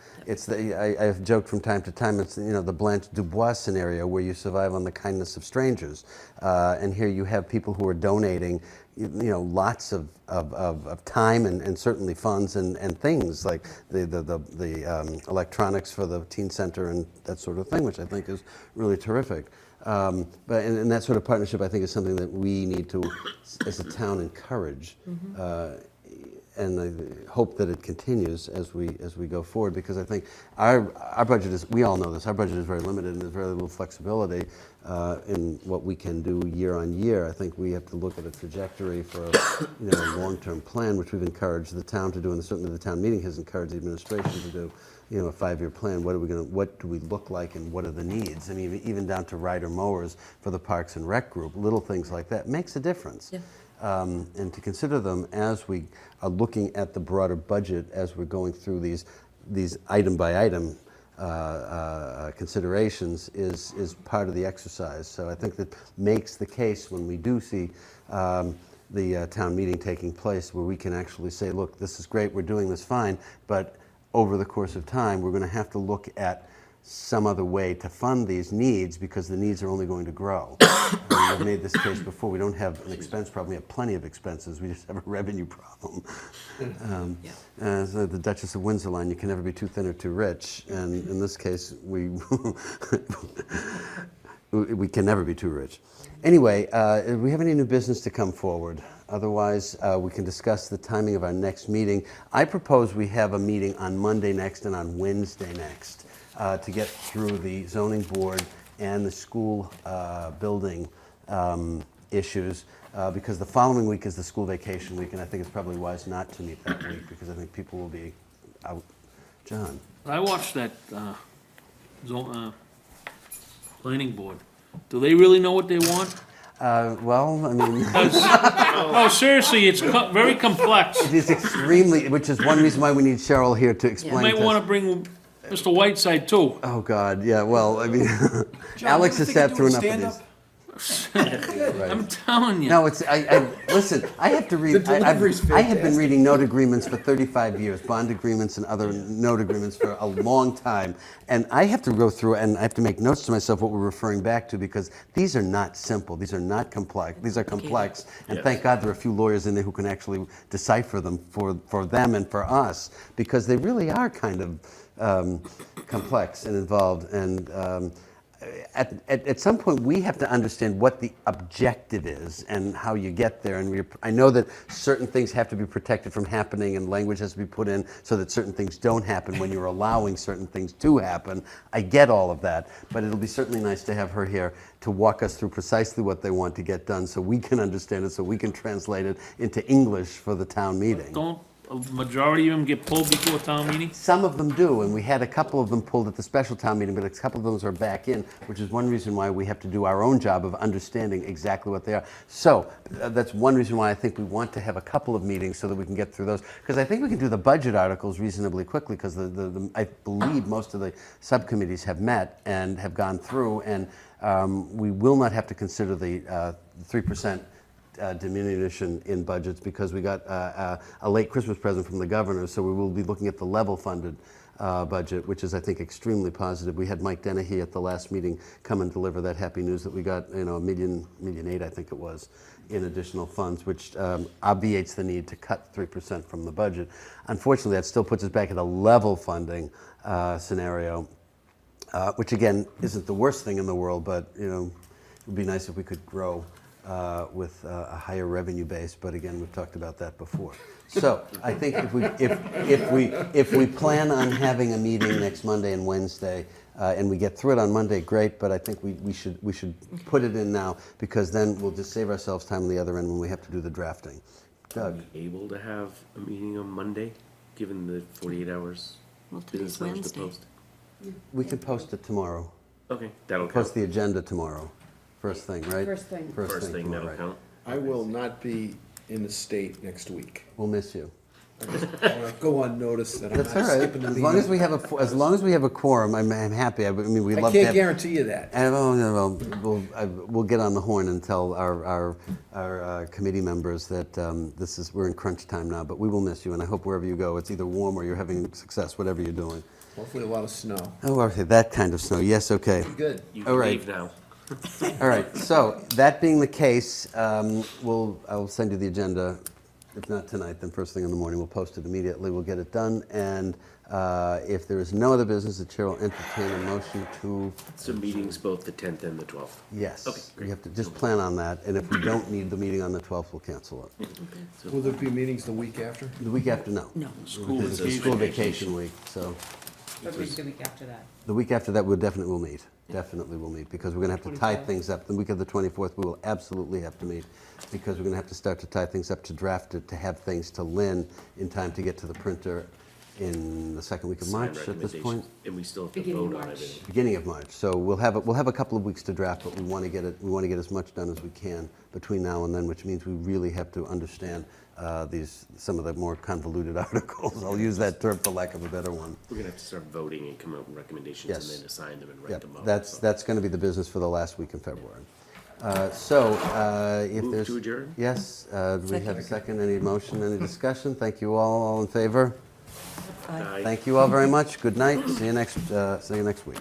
I've joked from time to time, it's, you know, the Blanche Dubois scenario where you survive on the kindness of strangers. And here you have people who are donating, lots of time and certainly funds and things like the electronics for the teen center and that sort of thing, which I think is really terrific. And that sort of partnership, I think, is something that we need to, as a town, encourage. And I hope that it continues as we go forward, because I think our budget is, we all know this, our budget is very limited and there's very little flexibility in what we can do year on year. I think we have to look at a trajectory for a long-term plan, which we've encouraged the town to do, and certainly the town meeting has encouraged the administration to do. A 5-year plan. What do we look like, and what are the needs? I mean, even down to rider mowers for the Parks and Rec group, little things like that makes a difference. Yeah. And to consider them as we are looking at the broader budget, as we're going through these item by item considerations is part of the exercise. So I think that makes the case when we do see the town meeting taking place, where we can actually say, look, this is great, we're doing this fine, but over the course of time, we're going to have to look at some other way to fund these needs, because the needs are only going to grow. We've made this case before. We don't have an expense problem. We have plenty of expenses. We just have a revenue problem. So the Duchess of Windsor line, you can never be too thin or too rich. And in this case, we can never be too rich. Anyway, do we have any new business to come forward? Otherwise, we can discuss the timing of our next meeting. I propose we have a meeting on Monday next and on Wednesday next to get through the zoning board and the school building issues, because the following week is the school vacation week, and I think it's probably wise not to meet that week, because I think people will be out. John? I watched that planning board. Do they really know what they want? Well, I mean, Oh, seriously, it's very complex. it is extremely, which is one reason why we need Cheryl here to You explain might to want us. to bring Mr. Whiteside too. Oh, God, yeah, well, I mean, John, Alex you has think sat of through doing enough of these. I'm telling you. No, it's, listen, I have to read, The delivery's I have been fantastic. reading note agreements for 35 years, bond agreements and other note agreements for a long time. And I have to go through and I have to make notes to myself what we're referring back to, because these are not simple, these are not complex, these are complex. And Yes. thank God there are a few lawyers in there who can actually decipher them for them and for us, because they really are kind of complex and involved. And at some point, we have to understand what the objective is and how you get there. And I know that certain things have to be protected from happening, and language has to be put in so that certain things don't happen when you're allowing certain things to happen. I get all of that, but it'll be certainly nice to have her here to walk us through precisely what they want to get done, so we can understand it, so we can translate it into English for the town meeting. Don't a majority of them get pulled before town meeting? Some of them do, and we had a couple of them pulled at the special town meeting, but a couple of those are back in, which is one reason why we have to do our own job of understanding exactly what they are. So that's one reason why I think we want to have a couple of meetings so that we can get through those. Because I think we can do the budget articles reasonably quickly, because I believe most of the subcommittees have met and have gone through, and we will not have to consider the 3% diminution in budgets, because we got a late Christmas present from the governor, so we will be looking at the level funded budget, which is, I think, extremely positive. We had Mike Dennehy at the last meeting come and deliver that happy news that we got, $1.8 million, I think it was, in additional funds, which obviates the need to cut 3% from the budget. Unfortunately, that still puts us back at a level funding scenario, which again isn't the worst thing in the world, but it would be nice if we could grow with a higher revenue base, but again, we've talked about that before. So I think if we plan on having a meeting next Monday and Wednesday, and we get through it on Monday, great. But I think we should put it in now, because then we'll just save ourselves time on the other end when we have to do the drafting. Are Doug, we able to have a meeting on Monday, given the 48 hours Well, business today's hours to Wednesday. post? we can post it tomorrow. Okay, that'll Post count. the agenda tomorrow. First thing, right? First thing. First thing, tomorrow, that'll right. count. I will not be in the state next week. We'll miss you. I want to go on notice that I'm That's not all right. skipping the As meeting. long as we have a quorum, I'm happy. I mean, we I love to can't have. guarantee you that. We'll get on the horn and tell our committee members that we're in crunch time now, but we will miss you, and I hope wherever you go, it's either warm or you're having success, whatever you're doing. Hopefully a lot of snow. Oh, okay, that kind of snow. Yes, okay. Good. You All can right. leave now. All right, so that being the case, I'll send you the agenda. If not tonight, then first thing in the morning, we'll post it immediately, we'll get it done. And if there is no other business, the chair will entertain a motion to, So meetings both the 10th and the 12th. yes. Okay, great. You have to just plan on that, and if we don't need the meeting on the 12th, we'll cancel it. Will there be meetings the week after? The week after, no. No. School Because it's a school vacation week, so. What week the week after that? The week after that, we'll definitely will meet. Definitely will meet, because we're going to have to tie things up. The week of the 24th, we will absolutely have to meet, because we're going to have to start to tie things up, to draft it, to have things to Lynn in time to get to the printer in the second week of Sign March at this point. recommendations, and we still have to Beginning of vote on March. it. Beginning of March. So we'll have a couple of weeks to draft, but we want to get as much done as we can between now and then, which means we really have to understand some of the more convoluted articles. I'll use that term for lack of a better one. We're gonna have to start voting and come up with recommendations Yes. and then assign them and Yep, write them up. that's going to be the business for the last week in February. If Move there's... to adjourn? Yes, do we have a second? Any motion, any discussion? Thank you all in favor? Aye. Thank you all very much. Good night. See you next week.